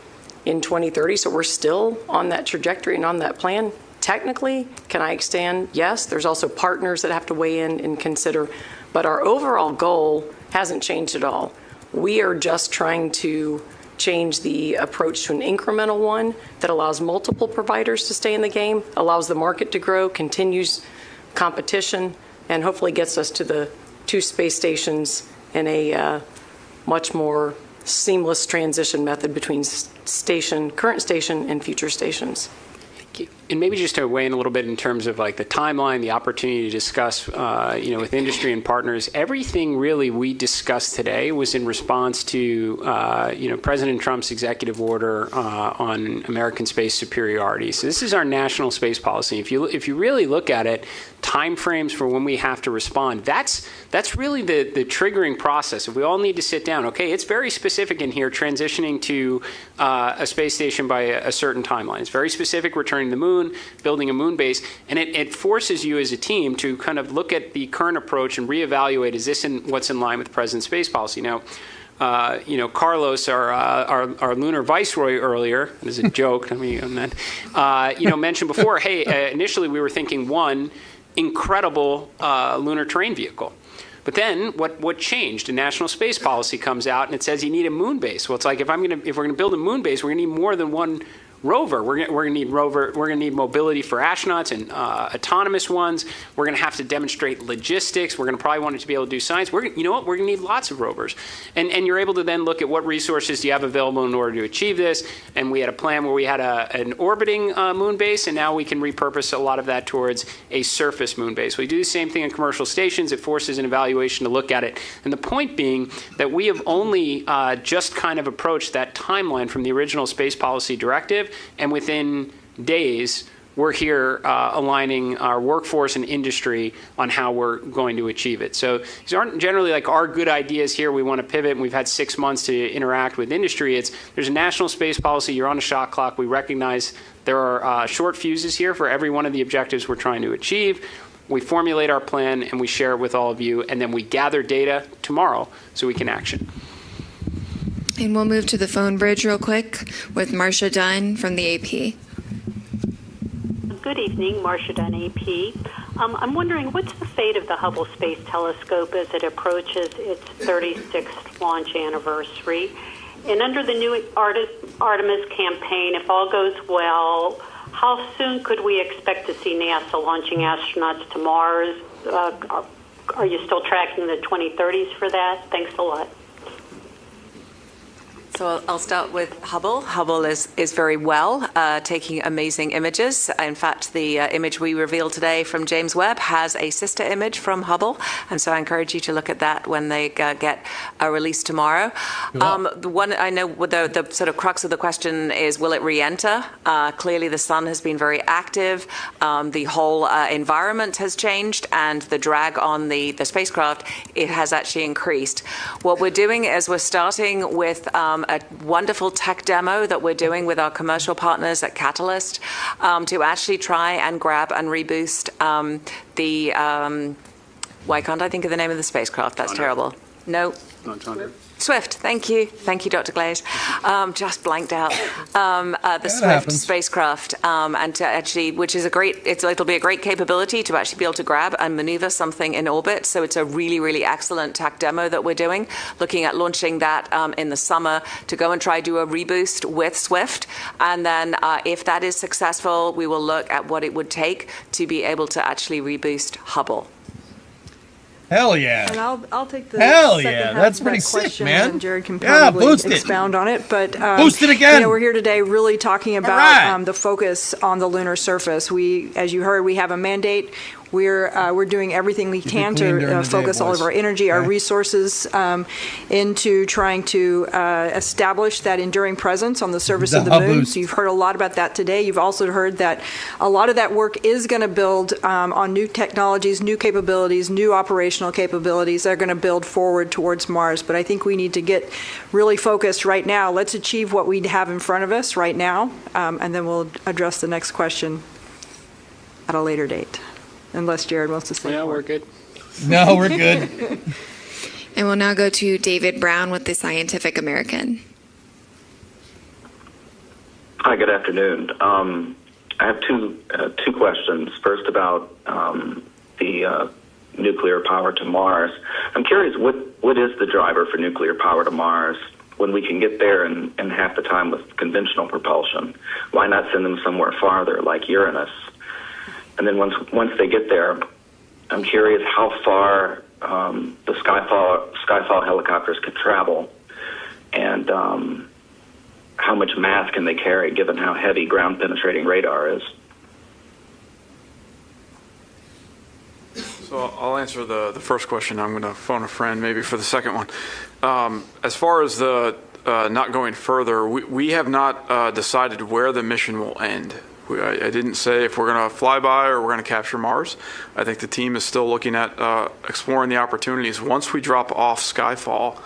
in 2030. So we're still on that trajectory and on that plan. Technically, can I extend? Yes. There's also partners that have to weigh in and consider. But our overall goal hasn't changed at all. We are just trying to change the approach to an incremental one that allows multiple providers to stay in the game, allows the market to grow, continues competition, and hopefully gets us to the 2 space stations in a much more seamless transition method between current station and future stations. And maybe just to weigh in a little bit in terms of like the timeline, the opportunity to discuss, with industry and partners. Everything really we discussed today was in response to, President Trump's executive order on American space superiority. So this is our national space policy. If you really look at it, timeframes for when we have to respond, that's really the triggering process. If we all need to sit down, okay, it's very specific in here, transitioning to a space station by a certain timeline. It's very specific, returning to the moon, building a moon base, and it forces you as a team to kind of look at the current approach and reevaluate, is this what's in line with the president's space policy? Now, Carlos, our lunar viceroy earlier, as a joke, mentioned before, hey, initially we were thinking one incredible lunar terrain vehicle. But then what changed? A national space policy comes out and it says you need a moon base. Well, it's like if we're going to build a moon base, we're going to need more than one rover. We're going to need mobility for astronauts and autonomous ones. We're going to have to demonstrate logistics. We're going to probably want it to be able to do science. We're going to need lots of rovers. And you're able to then look at what resources do you have available in order to achieve this. And we had a plan where we had an orbiting moon base, and now we can repurpose a lot of that towards a surface moon base. We do the same thing in commercial stations. It forces an evaluation to look at it. And the point being that we have only just kind of approached that timeline from the original space policy directive, and within days, we're here aligning our workforce and industry on how we're going to achieve it. So these aren't generally like our good ideas here. We want to pivot, and we've had 6 months to interact with industry. There's a national space policy. You're on a shot clock. We recognize there are short fuses here for every one of the objectives we're trying to achieve. We formulate our plan and we share it with all of you, and then we gather data tomorrow so we can action. And we'll move to the phone bridge real quick with Marcia Dunn from the AP. Good evening, Marcia Dunn, AP. I'm wondering, what's the fate of the Hubble Space Telescope as it approaches its 36th launch anniversary? And under the new Artemis campaign, if all goes well, how soon could we expect to see NASA launching astronauts to Mars? Are you still tracking the 2030s for that? Thanks a lot. So I'll start with Hubble. Hubble is very well, taking amazing images. In fact, the image we revealed today from James Webb has a sister image from Hubble, and so I encourage you to look at that when they get released tomorrow. The one I know, the sort of crux of the question is, will it re-enter? Clearly, the sun has been very active. The whole environment has changed, and the drag on the spacecraft, it has actually increased. What we're doing is we're starting with a wonderful tech demo that we're doing with our commercial partners at Catalyst to actually try and grab and reboost why can't I think of the name of the spacecraft? That's terrible. No. Not Chandra. Swift, thank you. Thank you, Dr. Glaze. Just blanked out. The Swift spacecraft, and to actually, which is it'll be a great capability to actually be able to grab and maneuver something in orbit. So it's a really, really excellent tech demo that we're doing, looking at launching that in the summer to go and try do a reboost with Swift. And then if that is successful, we will look at what it would take to be able to actually reboost Hubble. Hell yeah. And I'll take the Hell second yeah. half That's of pretty that sick, question, man. And Jared can probably expound on it. But boost it again. We're here today really talking about the focus on the lunar surface. As you heard, we have a mandate. We're doing everything we can to focus all of our energy, our resources into trying to establish that enduring presence on the surface of the moon. So you've heard a lot about that today. You've also heard that a lot of that work is going to build on new technologies, new capabilities, new operational capabilities that are going to build forward towards Mars. But I think we need to get really focused right now. Let's achieve what we have in front of us right now, and then we'll address the next question at a later date. Unless Jared wants to say more. We're good. No, we're good. And we'll now go to David Brown with the Scientific American. Hi, good afternoon. I have two questions. First about the nuclear power to Mars. I'm curious, what is the driver for nuclear power to Mars when we can get there in half the time with conventional propulsion? Why not send them somewhere farther, like Uranus? And then once they get there, I'm curious how far the Skyfall helicopters could travel, and how much mass can they carry, given how heavy ground-penetrating radar is. So I'll answer the first question. I'm going to phone a friend maybe for the second one. As far as the not going further, we have not decided where the mission will end. I didn't say if we're going to fly by or we're going to capture Mars. I think the team is still looking at exploring the opportunities. Once we drop off Skyfall,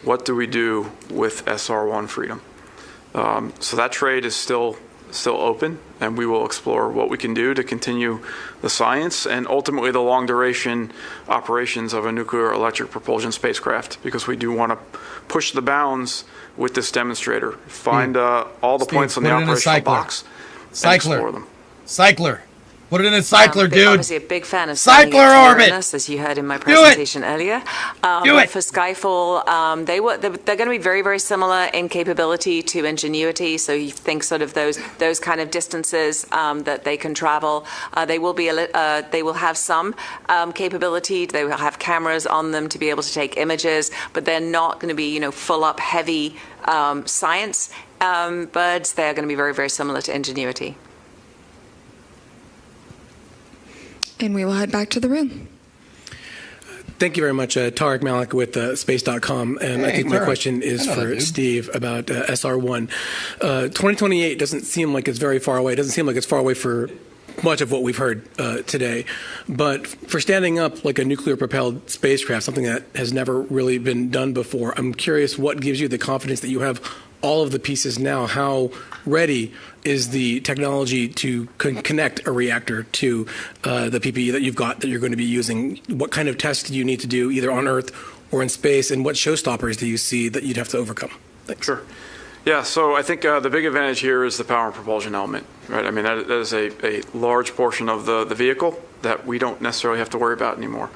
what do we do with SR1 Freedom? So that trade is still open, and we will explore what we can do to continue the science and ultimately the long-duration operations of a nuclear electric propulsion spacecraft, because we do want to push the bounds with this demonstrator. Find all the points on the operational box. Cycler. Put it in a cycler, dude. Obviously a big fan of cycler orbit, as you heard in my presentation earlier. But for Skyfall, they're going to be very, very similar in capability to Ingenuity. So you think sort of those kind of distances that they can travel. They will have some capability. They will have cameras on them to be able to take images, but they're not going to be full up heavy science. But they're going to be very, very similar to Ingenuity. And we will head back to the room. Thank you very much. Tarek Malik with Space.com. And I think my question is for Steve about SR1. 2028 doesn't seem like it's very far away. It doesn't seem like it's far away for much of what we've heard today. But for standing up like a nuclear-propelled spacecraft, something that has never really been done before, I'm curious what gives you the confidence that you have all of the pieces now. How ready is the technology to connect a reactor to the PPE that you've got that you're going to be using? What kind of tests do you need to do either on Earth or in space, and what showstoppers do you see that you'd have to overcome? Thanks. Sure. Yeah, so I think the big advantage here is the power and propulsion element, right? I mean, that is a large portion of the vehicle that we don't necessarily have to worry about anymore.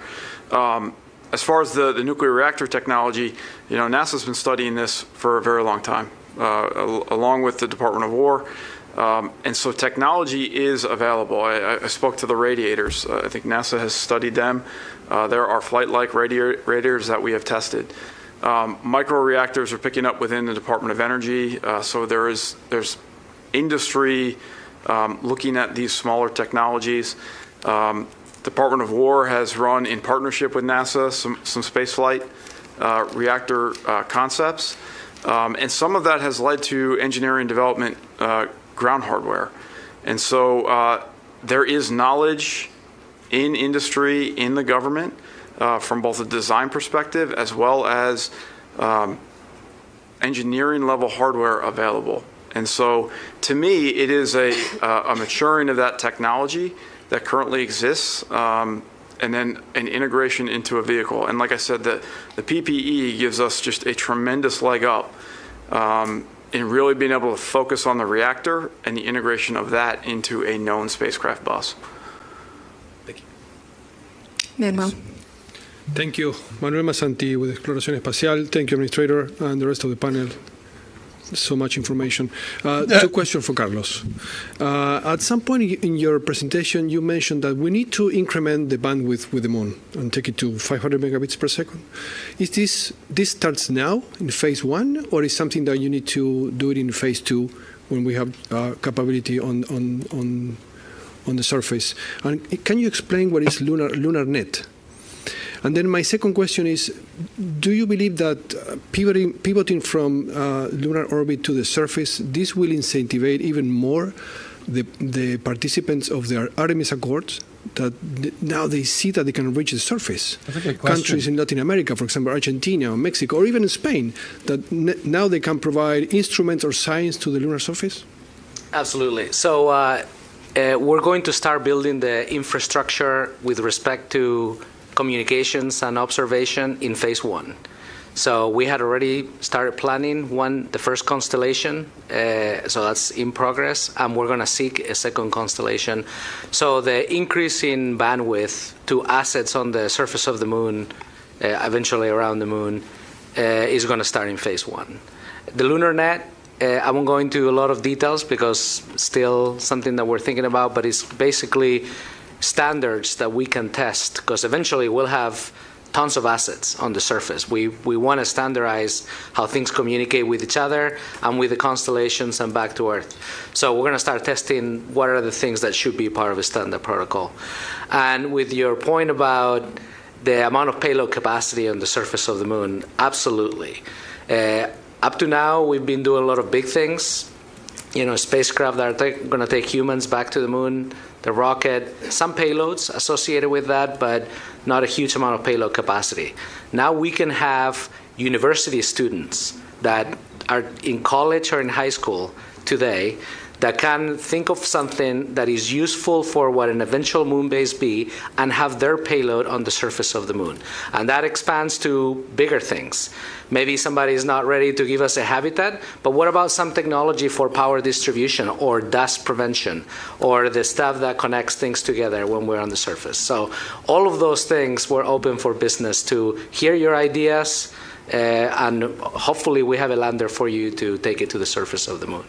As far as the nuclear reactor technology, NASA's been studying this for a very long time, along with the Department of War. And so technology is available. I spoke to the radiators. I think NASA has studied them. There are flight-like radiators that we have tested. Microreactors are picking up within the Department of Energy. So there's industry looking at these smaller technologies. Department of War has run in partnership with NASA some spaceflight reactor concepts. And some of that has led to engineering development ground hardware. And so there is knowledge in industry, in the government, from both a design perspective as well as engineering level hardware available. And so to me, it is a maturing of that technology that currently exists, and then an integration into a vehicle. And like I said, the PPE gives us just a tremendous leg up in really being able to focus on the reactor and the integration of that into a known spacecraft bus. Thank you. Manuel. Thank you. Manuel Masanti with Exploración Espacial. Thank you, Administrator, and the rest of the panel. So much information. Two questions for Carlos. At some point in your presentation, you mentioned that we need to increment the bandwidth with the moon and take it to 500 megabits per second. Is this starts now in phase 1, or is something that you need to do it in phase 2 when we have capability on the surface? And can you explain what is lunar net? And then my second question is, do you believe that pivoting from lunar orbit to the surface, this will incentivize even more the participants of the Artemis Accords, that now they see that they can reach the surface? That's a good question. Countries in Latin America, for example, Argentina or Mexico, or even in Spain, that now they can provide instruments or science to the lunar surface? Absolutely. So we're going to start building the infrastructure with respect to communications and observation in phase 1. So we had already started planning the first constellation, so that's in progress, and we're going to seek a second constellation. So the increase in bandwidth to assets on the surface of the moon, eventually around the moon, is going to start in phase 1. The lunar net, I won't go into a lot of details because still something that we're thinking about, but it's basically standards that we can test, because eventually we'll have tons of assets on the surface. We want to standardize how things communicate with each other and with the constellations and back to Earth. So we're going to start testing what are the things that should be part of a standard protocol. And with your point about the amount of payload capacity on the surface of the moon, absolutely. Up to now, we've been doing a lot of big things. Spacecraft that are going to take humans back to the moon, the rocket, some payloads associated with that, but not a huge amount of payload capacity. Now we can have university students that are in college or in high school today that can think of something that is useful for what an eventual moon base be and have their payload on the surface of the moon. And that expands to bigger things. Maybe somebody is not ready to give us a habitat, but what about some technology for power distribution or dust prevention or the stuff that connects things together when we're on the surface? So all of those things we're open for business to hear your ideas, and hopefully we have a lander for you to take it to the surface of the moon.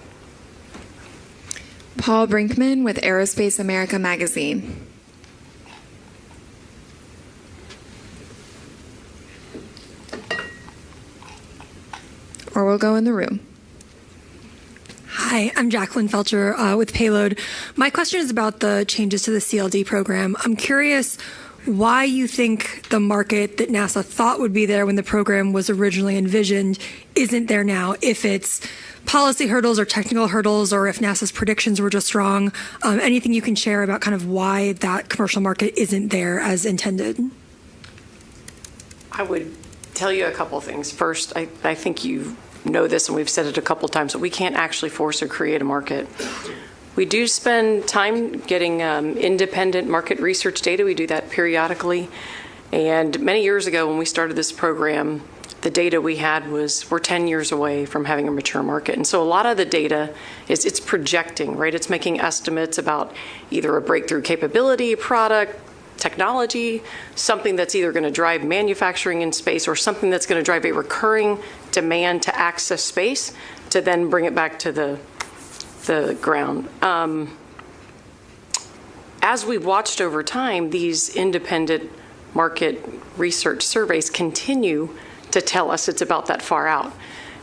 Paul Brinkman with Aerospace America magazine. Or we'll go in the room. Hi, I'm Jacqueline Felcher with Payload. My question is about the changes to the CLLD program. I'm curious why you think the market that NASA thought would be there when the program was originally envisioned isn't there now, if it's policy hurdles or technical hurdles, or if NASA's predictions were just wrong. Anything you can share about kind of why that commercial market isn't there as intended? I would tell you a couple things. First, I think you know this, and we've said it a couple times, but we can't actually force or create a market. We do spend time getting independent market research data. We do that periodically. And many years ago when we started this program, the data we had was we're 10 years away from having a mature market. And so a lot of the data is it's projecting, right? It's making estimates about either a breakthrough capability, product, technology, something that's either going to drive manufacturing in space or something that's going to drive a recurring demand to access space to then bring it back to the ground. As we've watched over time, these independent market research surveys continue to tell us it's about that far out.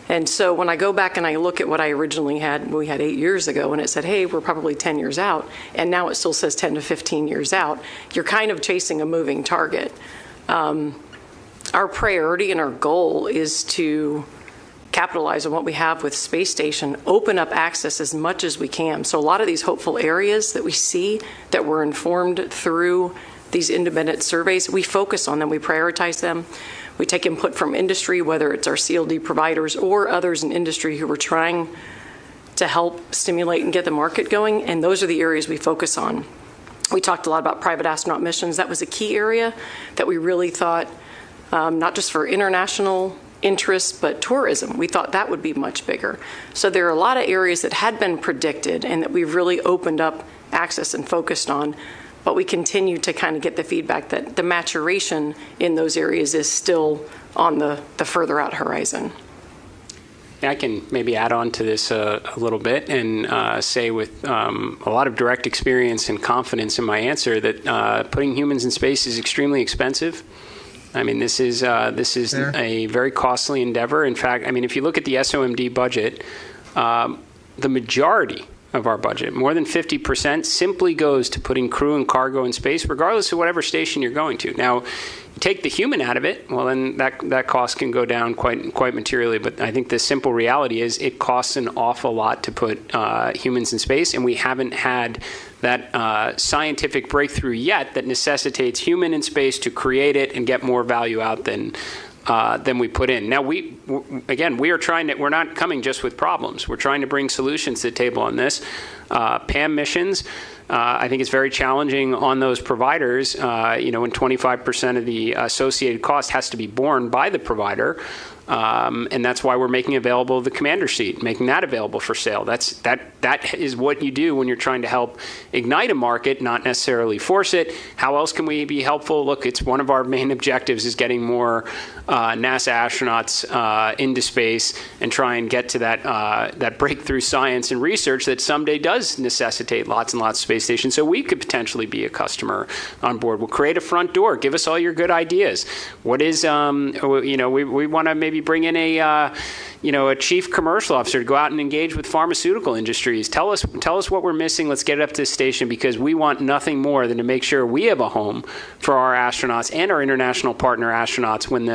And so when I go back and I look at what I originally had, we had 8 years ago, and it said, hey, we're probably 10 years out, and now it still says 10 to 15 years out, you're kind of chasing a moving target. Our priority and our goal is to capitalize on what we have with space station, open up access as much as we can. So a lot of these hopeful areas that we see that were informed through these independent surveys, we focus on them, we prioritize them. We take input from industry, whether it's our CLD providers or others in industry who are trying to help stimulate and get the market going, and those are the areas we focus on. We talked a lot about private astronaut missions. That was a key area that we really thought, not just for international interests, but tourism. We thought that would be much bigger. So there are a lot of areas that had been predicted and that we've really opened up access and focused on. But we continue to kind of get the feedback that the maturation in those areas is still on the further out horizon. I can maybe add on to this a little bit and say with a lot of direct experience and confidence in my answer that putting humans in space is extremely expensive. I mean, this is a very costly endeavor. In fact, I mean, if you look at the SOMD budget, the majority of our budget, more than 50%, simply goes to putting crew and cargo in space, regardless of whatever station you're going to. Now, you take the human out of it, well, then that cost can go down quite materially. But I think the simple reality is it costs an awful lot to put humans in space, and we haven't had that scientific breakthrough yet that necessitates human in space to create it and get more value out than we put in. Now, we're not coming just with problems. We're trying to bring solutions to the table on this. PAM missions, I think it's very challenging on those providers, when 25% of the associated cost has to be borne by the provider. And that's why we're making available the commander seat, making that available for sale. That is what you do when you're trying to help ignite a market, not necessarily force it. How else can we be helpful? Look, it's one of our main objectives is getting more NASA astronauts into space and try and get to that breakthrough science and research that someday does necessitate lots and lots of space stations. So we could potentially be a customer on board. We'll create a front door. Give us all your good ideas. What is, we want to maybe bring in a chief commercial officer to go out and engage with pharmaceutical industries. Tell us what we're missing. Let's get it up to the station, because we want nothing more than to make sure we have a home for our astronauts and our international partner astronauts when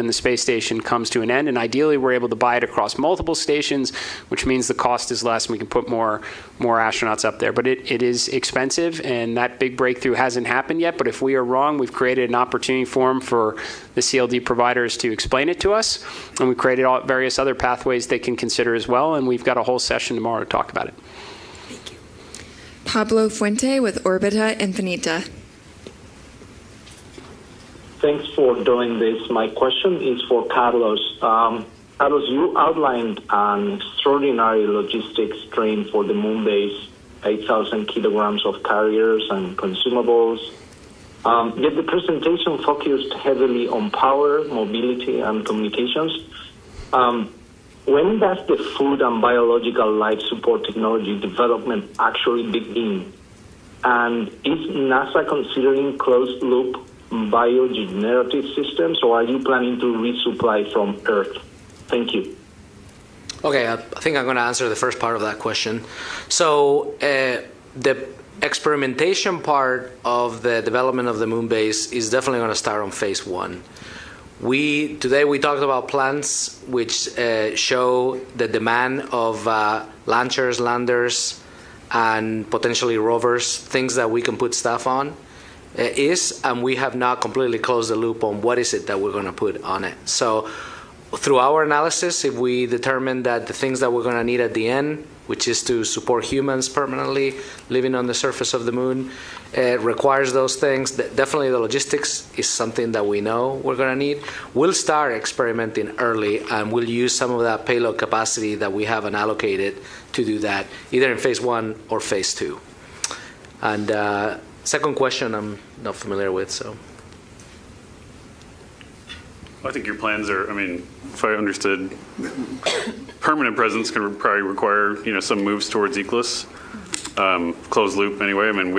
the space station comes to an end. And ideally, we're able to buy it across multiple stations, which means the cost is less and we can put more astronauts up there. But it is expensive, and that big breakthrough hasn't happened yet. But if we are wrong, we've created an opportunity forum for the CLD providers to explain it to us, and we've created various other pathways they can consider as well, and we've got a whole session tomorrow to talk about it. Thank you. Pablo Fuente with Orbita Infinita. Thanks for doing this. My question is for Carlos. Carlos, you outlined an extraordinary logistics strain for the moon base, 8,000 kilograms of carriers and consumables. Yet the presentation focused heavily on power, mobility, and communications. When does the food and biological life support technology development actually begin? And is NASA considering closed-loop biogenerative systems, or are you planning to resupply from Earth? Thank you. Okay, I think I'm going to answer the first part of that question. So the experimentation part of the development of the moon base is definitely going to start on phase one. Today we talked about plans which show the demand of launchers, landers, and potentially rovers, things that we can put stuff on, and we have not completely closed the loop on what is it that we're going to put on it. So through our analysis, if we determine that the things that we're going to need at the end, which is to support humans permanently living on the surface of the moon, requires those things, definitely the logistics is something that we know we're going to need. We'll start experimenting early, and we'll use some of that payload capacity that we haven't allocated to do that, either in phase 1 or phase 2. And second question I'm not familiar with, so. I think your plans are, I mean, if I understood, permanent presence can probably require, some moves towards ECLS, closed loop anyway. I mean,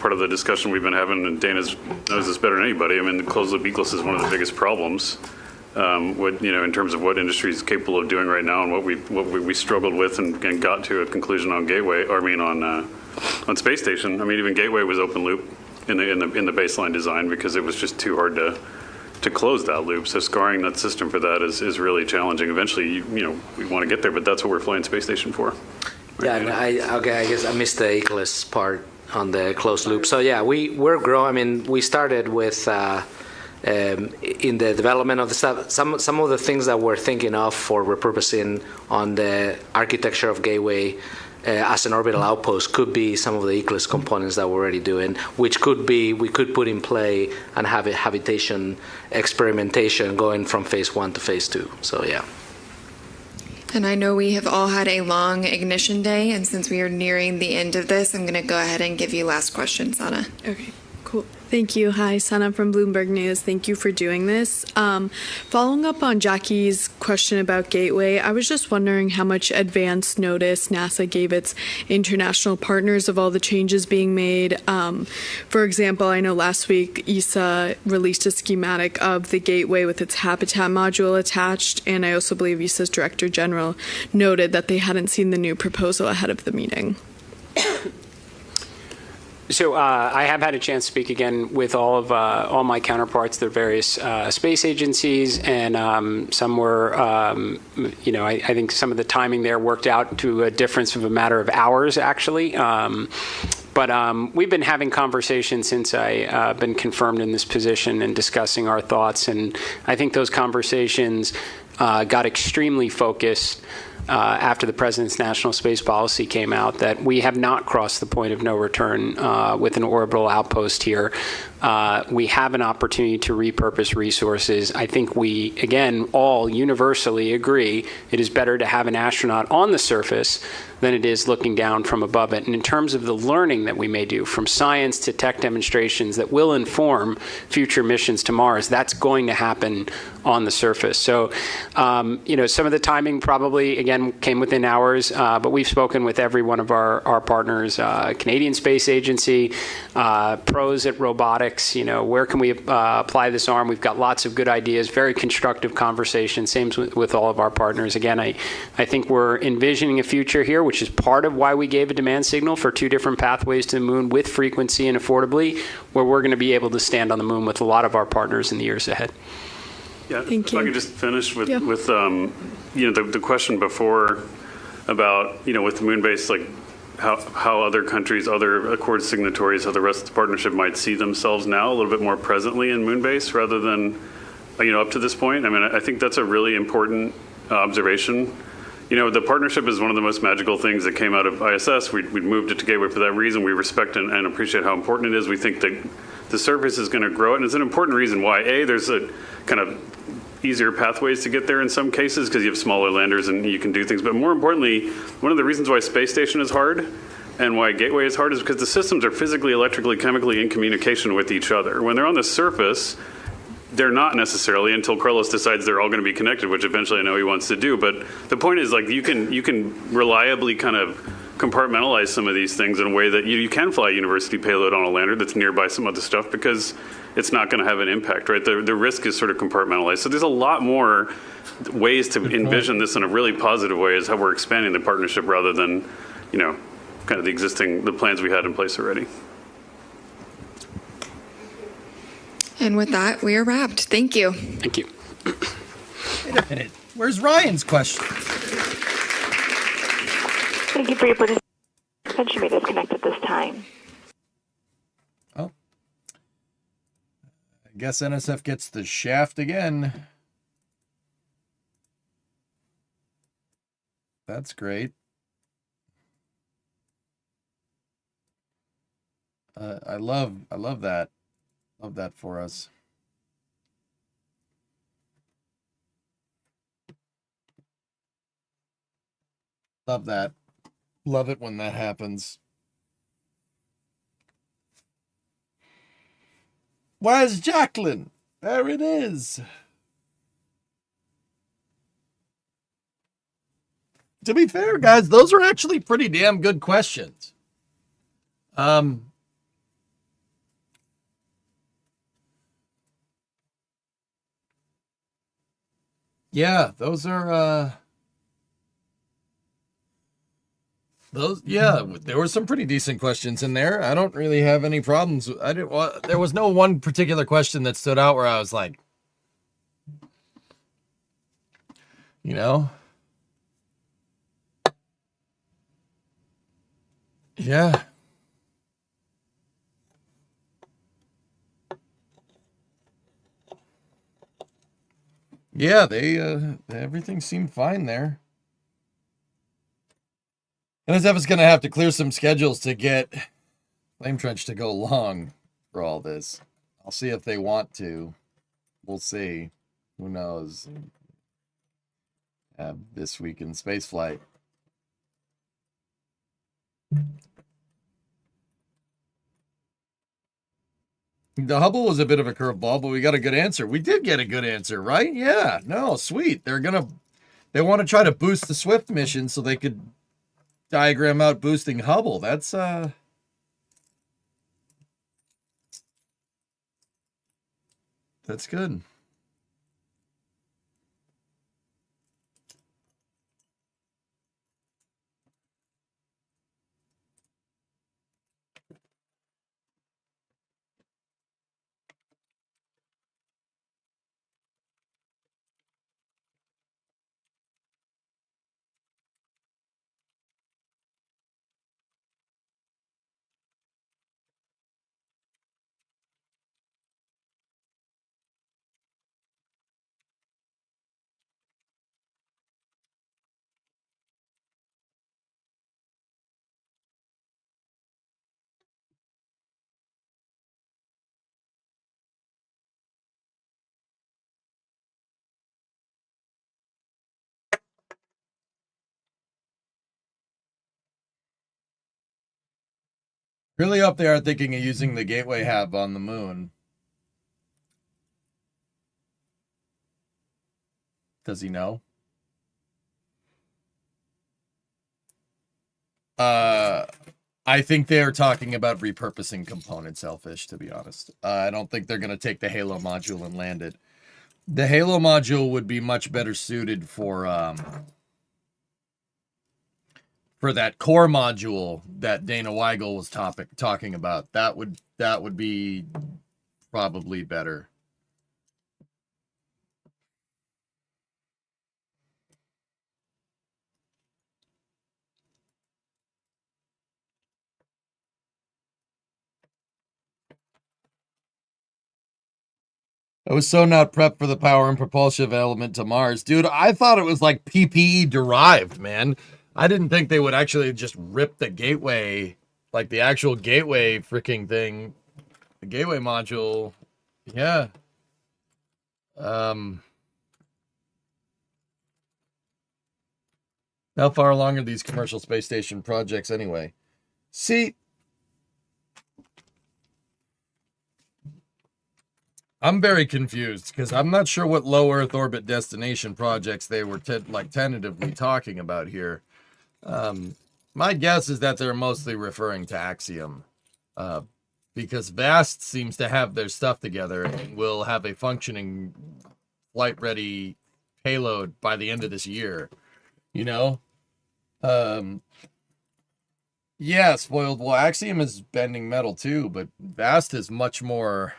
part of the discussion we've been having, and Dana knows this better than anybody, I mean, the closed loop ECLS is one of the biggest problems, in terms of what industry is capable of doing right now and what we struggled with and got to a conclusion on Gateway, on Space Station. I mean, even Gateway was open loop in the baseline design because it was just too hard to close that loop. So scarring that system for that is really challenging. Eventually, we want to get there, but that's what we're flying Space Station for. Yeah, and I guess I missed the ECLS part on the closed loop. So yeah, we're growing. I mean, we started with in the development of the stuff. Some of the things that we're thinking of for repurposing on the architecture of Gateway as an orbital outpost could be some of the ECLS components that we're already doing, which could be we could put in play and have a habitation experimentation going from phase 1 to phase 2. So yeah. And I know we have all had a long ignition day, and since we are nearing the end of this, I'm going to go ahead and give you last question, Sana. Okay, cool. Thank you. Hi, Sana from Bloomberg News. Thank you for doing this. Following up on Jackie's question about Gateway, I was just wondering how much advance notice NASA gave its international partners of all the changes being made. For example, I know last week ESA released a schematic of the Gateway with its habitat module attached, and I also believe ESA's Director General noted that they hadn't seen the new proposal ahead of the meeting. So I have had a chance to speak again with all my counterparts, their various space agencies, and some were, I think some of the timing there worked out to a difference of a matter of hours, actually. But we've been having conversations since I've been confirmed in this position and discussing our thoughts, and I think those conversations got extremely focused after the President's National Space Policy came out, that we have not crossed the point of no return with an orbital outpost here. We have an opportunity to repurpose resources. I think we, again, all universally agree it is better to have an astronaut on the surface than it is looking down from above it. And in terms of the learning that we may do, from science to tech demonstrations that will inform future missions to Mars, that's going to happen on the surface. So, some of the timing probably, again, came within hours, but we've spoken with every one of our partners, Canadian Space Agency, pros at robotics, where can we apply this arm? We've got lots of good ideas, very constructive conversation, same with all of our partners. Again, I think we're envisioning a future here, which is part of why we gave a demand signal for 2 different pathways to the moon with frequency and affordably, where we're going to be able to stand on the moon with a lot of our partners in the years ahead. Yeah, if I could just finish with the question before about, with the moon base, like how other countries, other Accord signatories, how the rest of the partnership might see themselves now a little bit more presently in moon base rather than, up to this point. I mean, I think that's a really important observation. The partnership is one of the most magical things that came out of ISS. We moved it to Gateway for that reason. We respect and appreciate how important it is. We think that the surface is going to grow, and it's an important reason why, there's a kind of easier pathways to get there in some cases because you have smaller landers and you can do things. But more importantly, one of the reasons why Space Station is hard and why Gateway is hard is because the systems are physically, electrically, chemically in communication with each other. When they're on the surface, they're not necessarily until Carlos decides they're all going to be connected, which eventually I know he wants to do. But the point is, like, you can reliably kind of compartmentalize some of these things in a way that you can fly a university payload on a lander that's nearby some other stuff because it's not going to have an impact, right? The risk is sort of compartmentalized. So there's a lot more ways to envision this in a really positive way is how we're expanding the partnership rather than, kind of the plans we had in place already. And with that, we are wrapped. Thank you. Thank you. Wait a minute. Where's Ryan's question? Thank you for your participation. You may disconnect at this time. Oh. I guess NSF gets the shaft again. That's great. I love that. Love that for us. Love that. Love it when that happens. Where's Jacqueline? There it is. To be fair, guys, those are actually pretty damn good questions. Yeah, those are there were some pretty decent questions in there. I don't really have any problems. There was no one particular question that stood out where I was like, you know, yeah. Yeah, everything seemed fine there. NSF is going to have to clear some schedules to get Flame Trench to go long for all this. I'll see if they want to. We'll see. Who knows? This week in spaceflight. The Hubble was a bit of a curveball, but we got a good answer. We did get a good answer, right? Yeah. No, sweet. They want to try to boost the Swift mission so they could diagram out boosting Hubble. That's good. Really hope they are thinking of using the Gateway hab on the moon. Does he know? I think they are talking about repurposing components, Elfish, to be honest. I don't think they're going to take the Halo module and land it. The Halo module would be much better suited for that core module that Dana Weigel was talking about. That would be probably better. I was so not prepped for the power and propulsion element to Mars. Dude, I thought it was like PPE derived, man. I didn't think they would actually just rip the gateway, like the actual gateway freaking thing. The gateway module. Yeah. How far along are these commercial space station projects anyway? See, I'm very confused because I'm not sure what low Earth orbit destination projects they were tentatively talking about here. My guess is that they're mostly referring to Axiom, because VAST seems to have their stuff together and will have a functioning flight-ready payload by the end of this year. You know? Yeah, spoiled. Well, Axiom is bending metal too, but VAST is much more...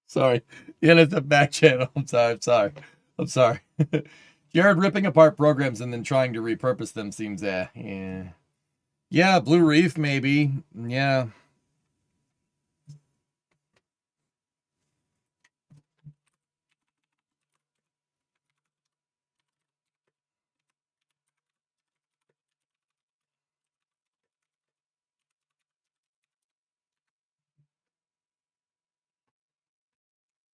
Sorry. Yeah, it's a back channel. I'm sorry. Jared ripping apart programs and then trying to repurpose them seems, yeah, Blue Reef, maybe. Yeah.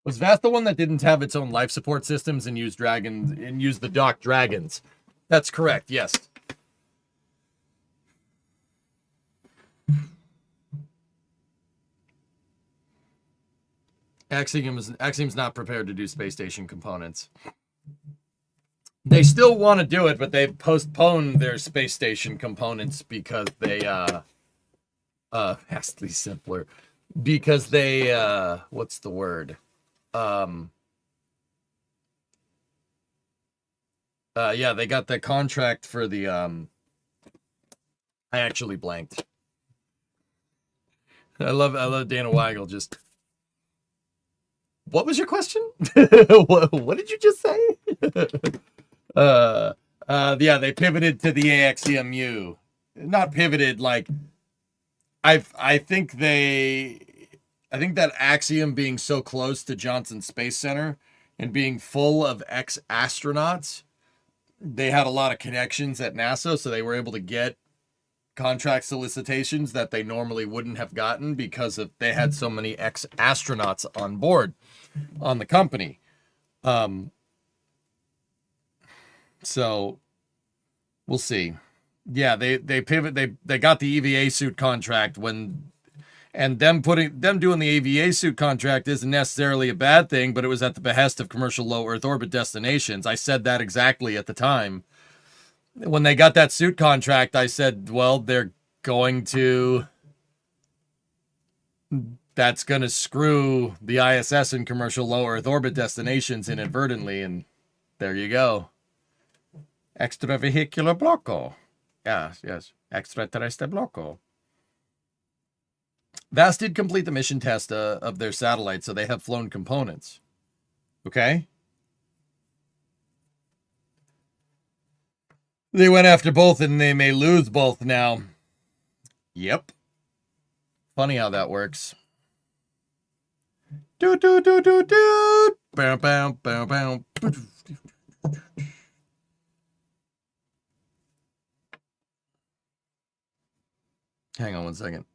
Was Vast the one that didn't have its own life support systems and used dragons and used the docked dragons? That's correct, yes. Axiom's not prepared to do space station components. They still want to do it, but they've postponed their space station components because they vastly simpler. Because they what's the word? Yeah, they got the contract for the I actually blanked. I love Dana Weigel just. What was your question? what did you just say? Yeah, they pivoted to the AXEMU. Not pivoted, like I think that Axiom being so close to Johnson Space Center and being full of ex-astronauts, they had a lot of connections at NASA, so they were able to get contract solicitations that they normally wouldn't have gotten because they had so many ex-astronauts on board on the company. So we'll see. Yeah, they pivot. They got the EVA suit contract and them doing the EVA suit contract isn't necessarily a bad thing, but it was at the behest of commercial low Earth orbit destinations. I said that exactly at the time. When they got that suit contract, I said, well, that's going to screw the ISS and commercial low Earth orbit destinations inadvertently, and there you go. Extravehicular blocko. Yes. Extraterrestre blocko. VAST did complete the mission test of their satellite, so they have flown components. Okay? They went after both, and they may lose both now. Yep. Funny how that works. Do. Bow, bow, bow, bow. Hang on one second.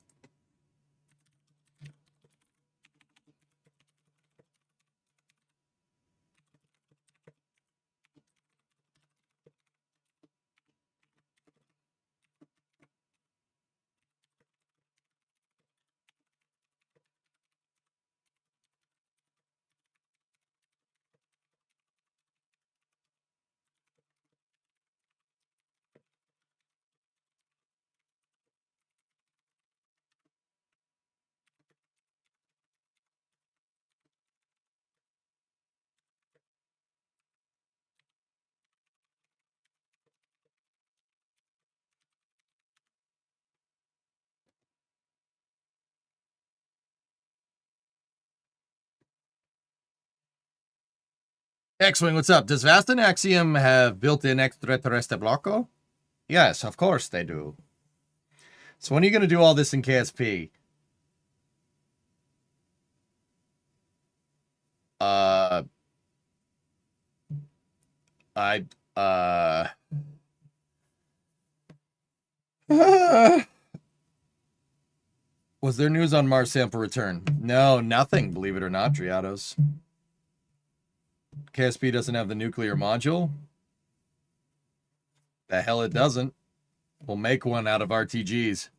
X-Wing, what's up? Does Vast and Axiom have built-in extraterrestre blocko? Yes, of course they do. So when are you going to do all this in KSP? Was there news on Mars sample return? No, nothing, believe it or not, Triados. KSP doesn't have the nuclear module? The hell it doesn't. We'll make one out of RTGs.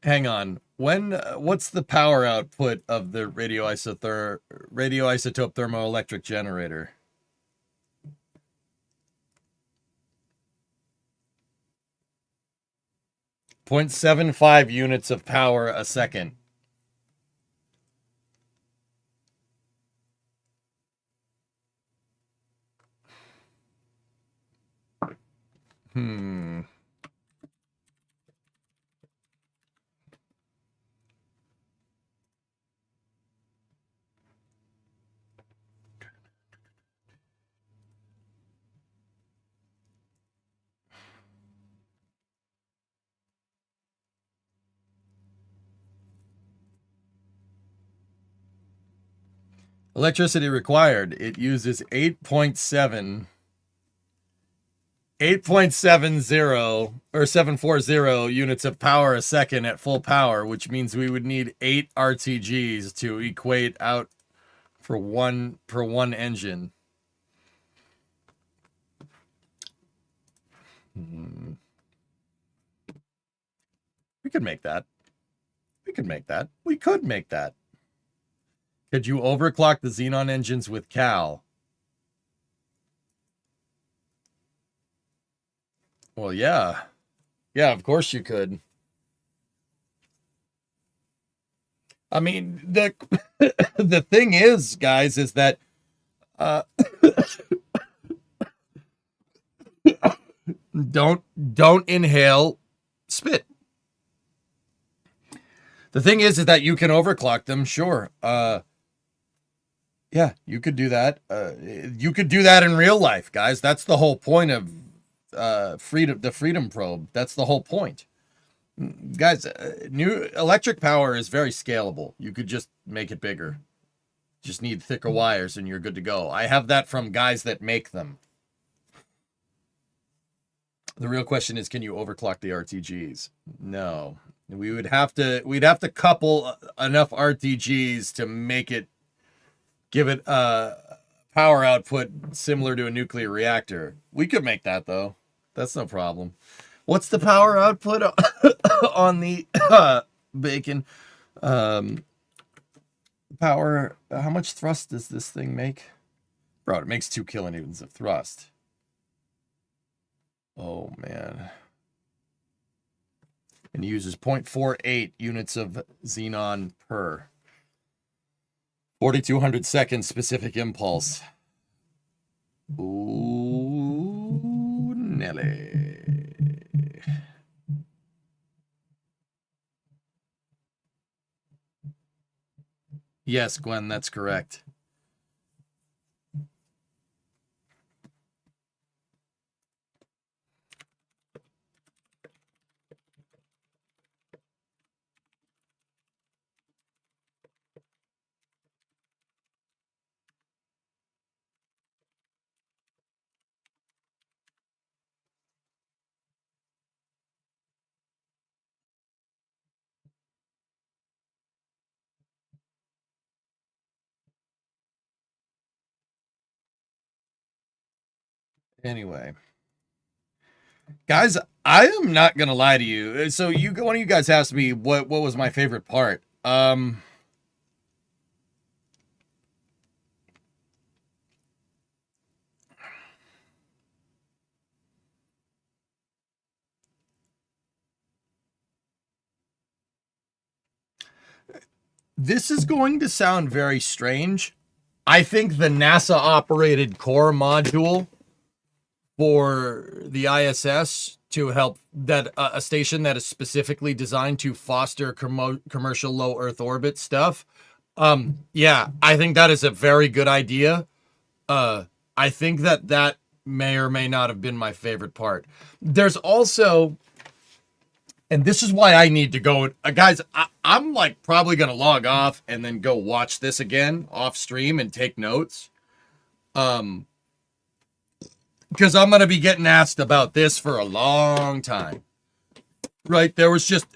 Hang on. What's the power output of the radioisotope thermoelectric generator? 0.75 units of power a second. Electricity required. It uses 8.70 or 740 units of power a second at full power, which means we would need 8 RTGs to equate out for one engine. We could make that. We could make that. We could make that. Could you overclock the Xenon engines with Cal? Well, yeah. Yeah, of course you could. I mean, the thing is, guys, is that don't inhale spit. The thing is that you can overclock them, sure. Yeah, you could do that. You could do that in real life, guys. That's the whole point of the Freedom Probe. That's the whole point. Guys, new electric power is very scalable. You could just make it bigger. Just need thicker wires and you're good to go. I have that from guys that make them. The real question is, can you overclock the RTGs? No. We'd have to couple enough RTGs to make it, give it power output similar to a nuclear reactor. We could make that though. That's no problem. What's the power output on the Bacon power? How much thrust does this thing make? Bro, it makes 2 kilonewtons of thrust. Oh man. And uses 0.48 units of xenon per 4,200 seconds specific impulse. Ooh, Nelly. Yes, Gwen, that's correct. Anyway, guys, I am not gonna lie to you. So one of you guys asked me what was my favorite part. This is going to sound very strange. I think the NASA operated core module for the ISS to help that a station that is specifically designed to foster commercial low Earth orbit stuff. Yeah, I think that is a very good idea. I think that may or may not have been my favorite part. There's also, and this is why I need to go, guys, I'm like probably going to log off and then go watch this again off stream and take notes. Because I'm going to be getting asked about this for a long time. Right? There was just,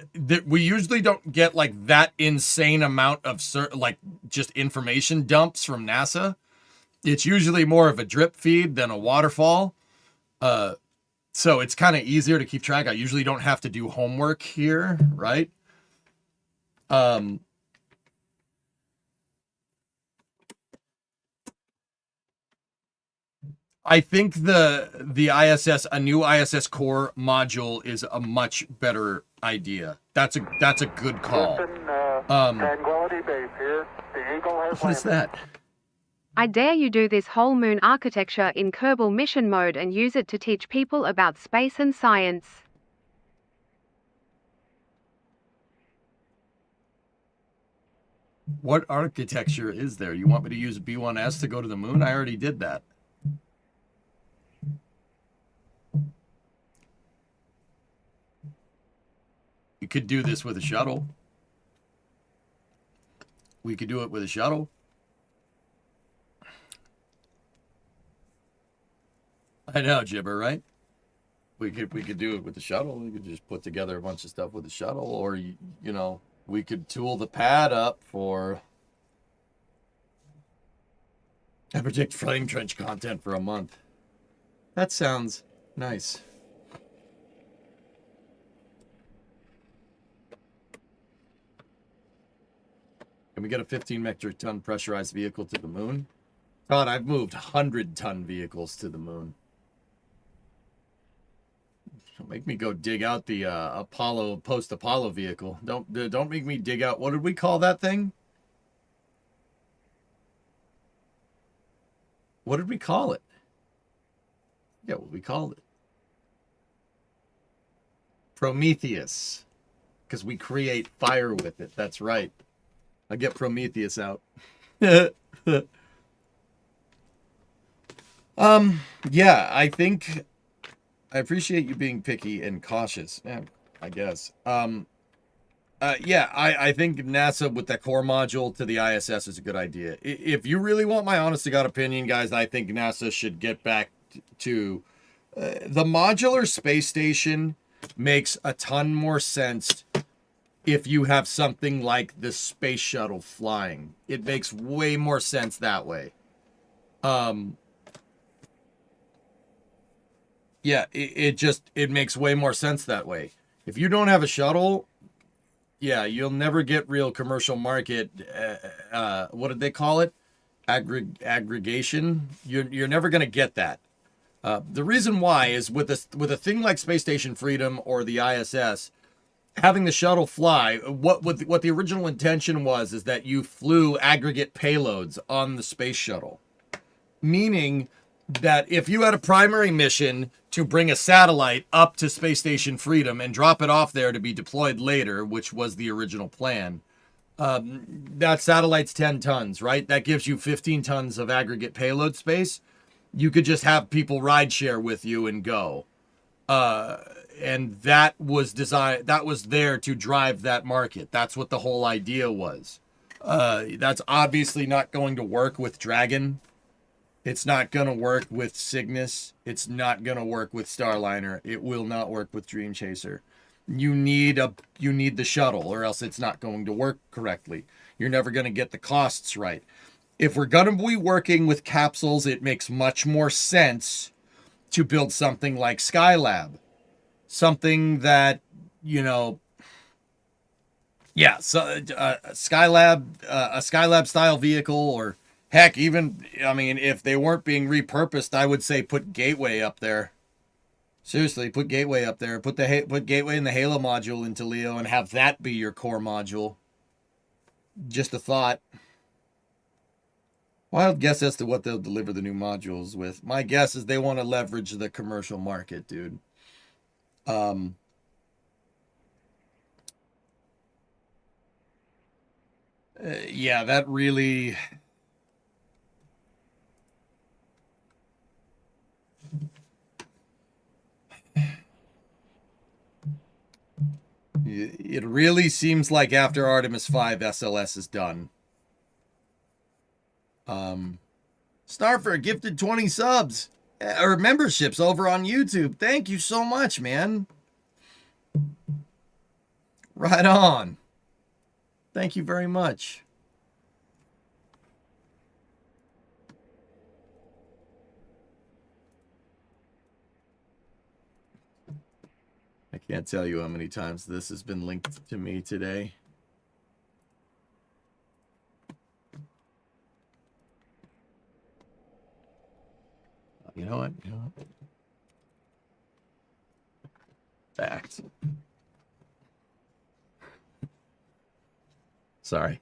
we usually don't get like that insane amount of like just information dumps from NASA. It's usually more of a drip feed than a waterfall. So it's kind of easier to keep track. I usually don't have to do homework here, right? I think the ISS, a new ISS core module is a much better idea. That's a good call. What is that? I dare you do this whole moon architecture in Kerbal mission mode and use it to teach people about space and science. What architecture is there? You want me to use B1S to go to the moon? I already did that. You could do this with a shuttle. We could do it with a shuttle. I know, Jibber, right? We could do it with the shuttle. We could just put together a bunch of stuff with the shuttle, or you know, we could tool the pad up for. I predict flame trench content for a month. That sounds nice. Can we get a 15 metric ton pressurized vehicle to the moon? God, I've moved 100-ton vehicles to the moon. Don't make me go dig out the post-Apollo vehicle. Don't make me dig out. What did we call that thing? What did we call it? Yeah, what we called it. Prometheus. Because we create fire with it. That's right. I get Prometheus out. Yeah, I think I appreciate you being picky and cautious. Yeah, I guess. I think NASA with the core module to the ISS is a good idea. If you really want my honest to God opinion, guys, I think NASA should get back to the modular space station makes a ton more sense if you have something like the space shuttle flying. It makes way more sense that way. It makes way more sense that way. If you don't have a shuttle, you'll never get real commercial market. What did they call it? Aggregation. You're never going to get that. The reason why is with a thing like Space Station Freedom or the ISS, having the shuttle fly, what the original intention was is that you flew aggregate payloads on the space shuttle, meaning that if you had a primary mission to bring a satellite up to Space Station Freedom and drop it off there to be deployed later, which was the original plan, that satellite's 10 tons, right? That gives you 15 tons of aggregate payload space. You could just have people ride share with you and go. And that was designed, that was there to drive that market. That's what the whole idea was. That's obviously not going to work with Dragon. It's not going to work with Cygnus. It's not going to work with Starliner. It will not work with Dream Chaser. You need the shuttle, or else it's not going to work correctly. You're never going to get the costs right. If we're going to be working with capsules, it makes much more sense to build something like Skylab. Something that, Skylab, a Skylab style vehicle, or heck, even, if they weren't being repurposed, I would say put Gateway up there. Seriously, put Gateway up there. Put Gateway and the Halo module into Leo and have that be your core module. Just a thought. Wild guess as to what they'll deliver the new modules with. My guess is they want to leverage the commercial market, dude. That really... It really seems like after Artemis 5, SLS is done. Starfer gifted 20 subs or memberships over on YouTube. Thank you so much, man. Right on. Thank you very much. I can't tell you how many times this has been linked to me today. You know what? Fact. Sorry.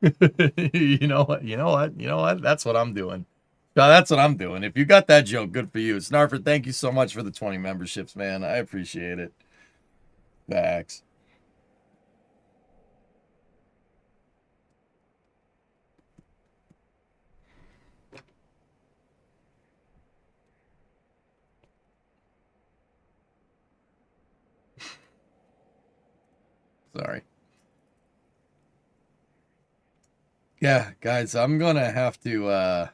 You know what? That's what I'm doing. No, that's what I'm doing. If you got that joke, good for you. Snarfer, thank you so much for the 20 memberships, man. I appreciate it. Facts. Sorry. Yeah, guys, I'm gonna have to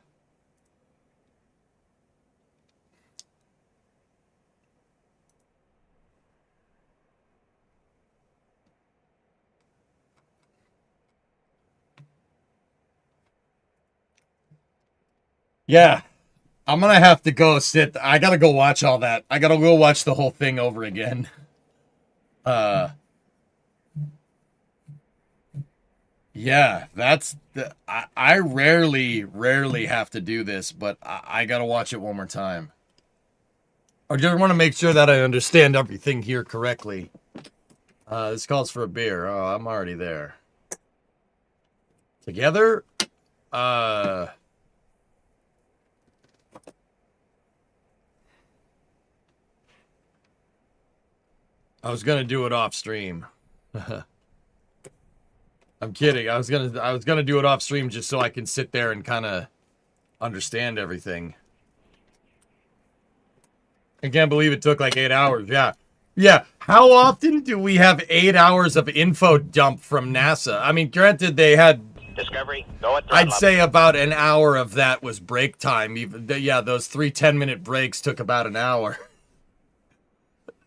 Yeah. I'm going to have to go sit. I got to go watch all that. I got to go watch the whole thing over again. Yeah, I rarely have to do this, but I got to watch it one more time. I just want to make sure that I understand everything here correctly. This calls for a beer. Oh, I'm already there. Together? I was gonna do it off stream. I'm kidding. I was gonna do it off stream just so I can sit there and kind of understand everything. I can't believe it took like 8 hours. Yeah. Yeah. How often do we have 8 hours of info dump from NASA? I mean, granted, they had Discovery, go at I'd say about an hour of that was break time. Even yeah, those 3 10-minute breaks took about an hour.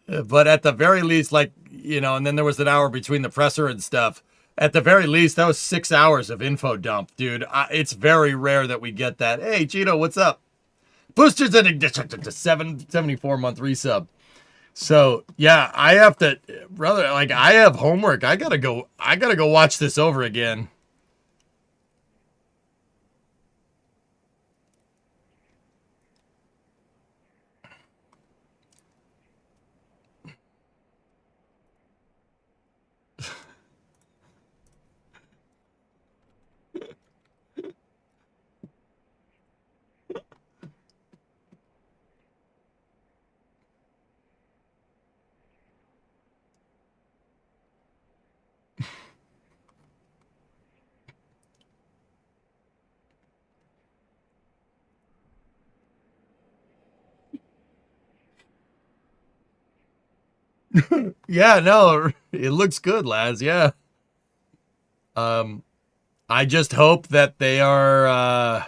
But at the very least, like, you know, and then there was an hour between the presser and stuff. At the very least, that was 6 hours of info dump, dude. It's very rare that we get that. Hey, Cheeto, what's up? Boosters at a 74-month resub. So yeah, I have to, brother. Like, I have homework. I gotta go watch this over again. Yeah, no, it looks good, lads. Yeah. I just hope that they are,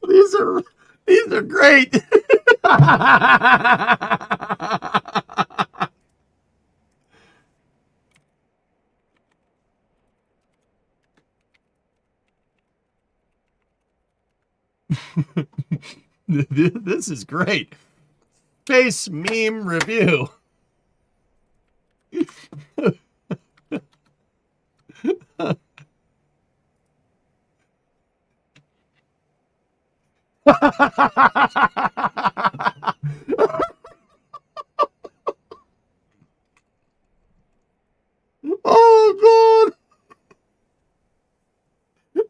these are great. This is great. Face meme review. Oh, God.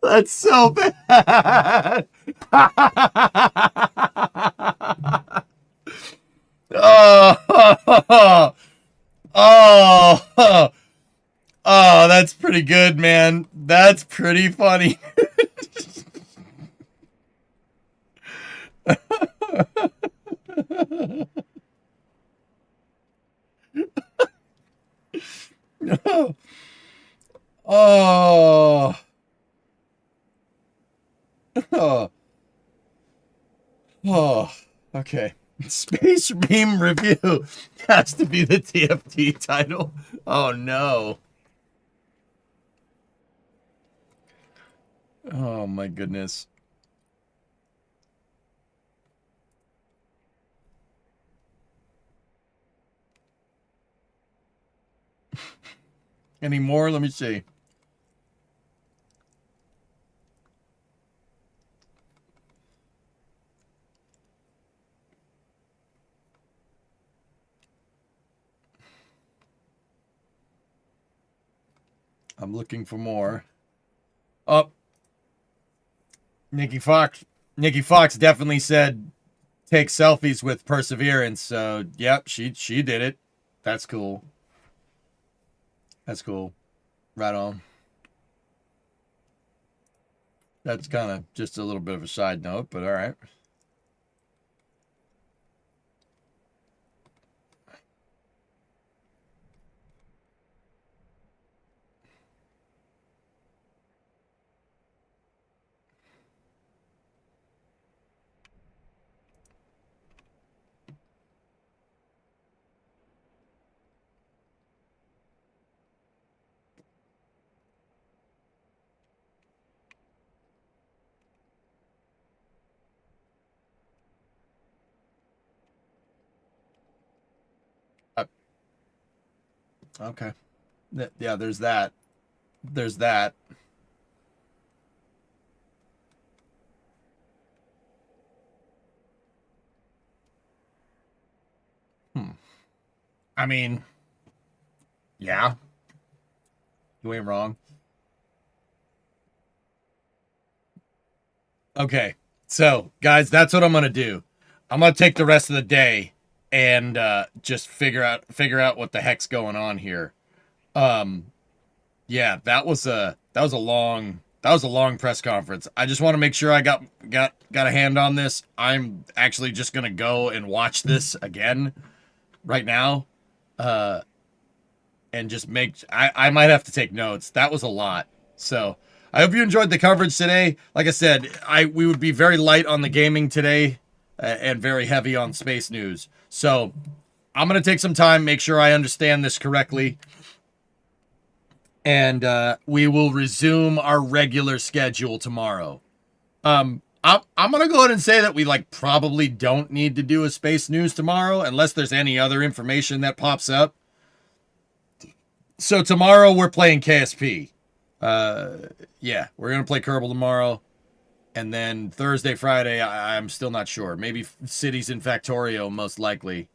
That's so bad. Oh, oh, oh, that's pretty good, man. That's pretty funny. Oh. Oh. Oh. Okay. Space meme review has to be the TFT title. Oh no. Oh my goodness. Any more? Let me see. I'm looking for more. Oh. Nikki Fox definitely said take selfies with Perseverance. So, yep, she did it. That's cool. That's cool. Right on. That's kind of just a little bit of a side note, but all right. Okay. Yeah, there's that. There's that. I mean, yeah. You ain't wrong. Okay. So, guys, that's what I'm going to do. I'm going to take the rest of the day and just figure out what the heck's going on here. Yeah, that was a long press conference. I just want to make sure I got a hand on this. I'm actually just going to go and watch this again right now. And just I might have to take notes. That was a lot. So I hope you enjoyed the coverage today. Like I said, we would be very light on the gaming today and very heavy on space news. So I'm going to take some time, make sure I understand this correctly. And we will resume our regular schedule tomorrow. I'm going to go ahead and say that we probably don't need to do a space news tomorrow unless there's any other information that pops up. So tomorrow we're playing KSP. Yeah, we're going to play Kerbal tomorrow. And then Thursday, Friday, I'm still not sure. Maybe Cities in Factorio, most likely.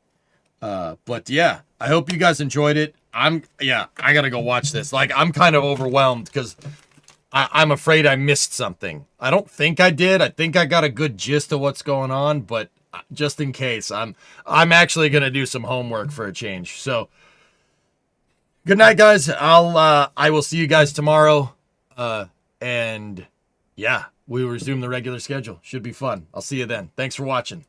But yeah, I hope you guys enjoyed it. I got to go watch this. I'm kind of overwhelmed because I'm afraid I missed something. I don't think I did. I think I got a good gist of what's going on, but just in case, I'm actually going to do some homework for a change. So good night, guys. I will see you guys tomorrow. And yeah, we will resume the regular schedule. Should be fun. I'll see you then. Thanks for watching.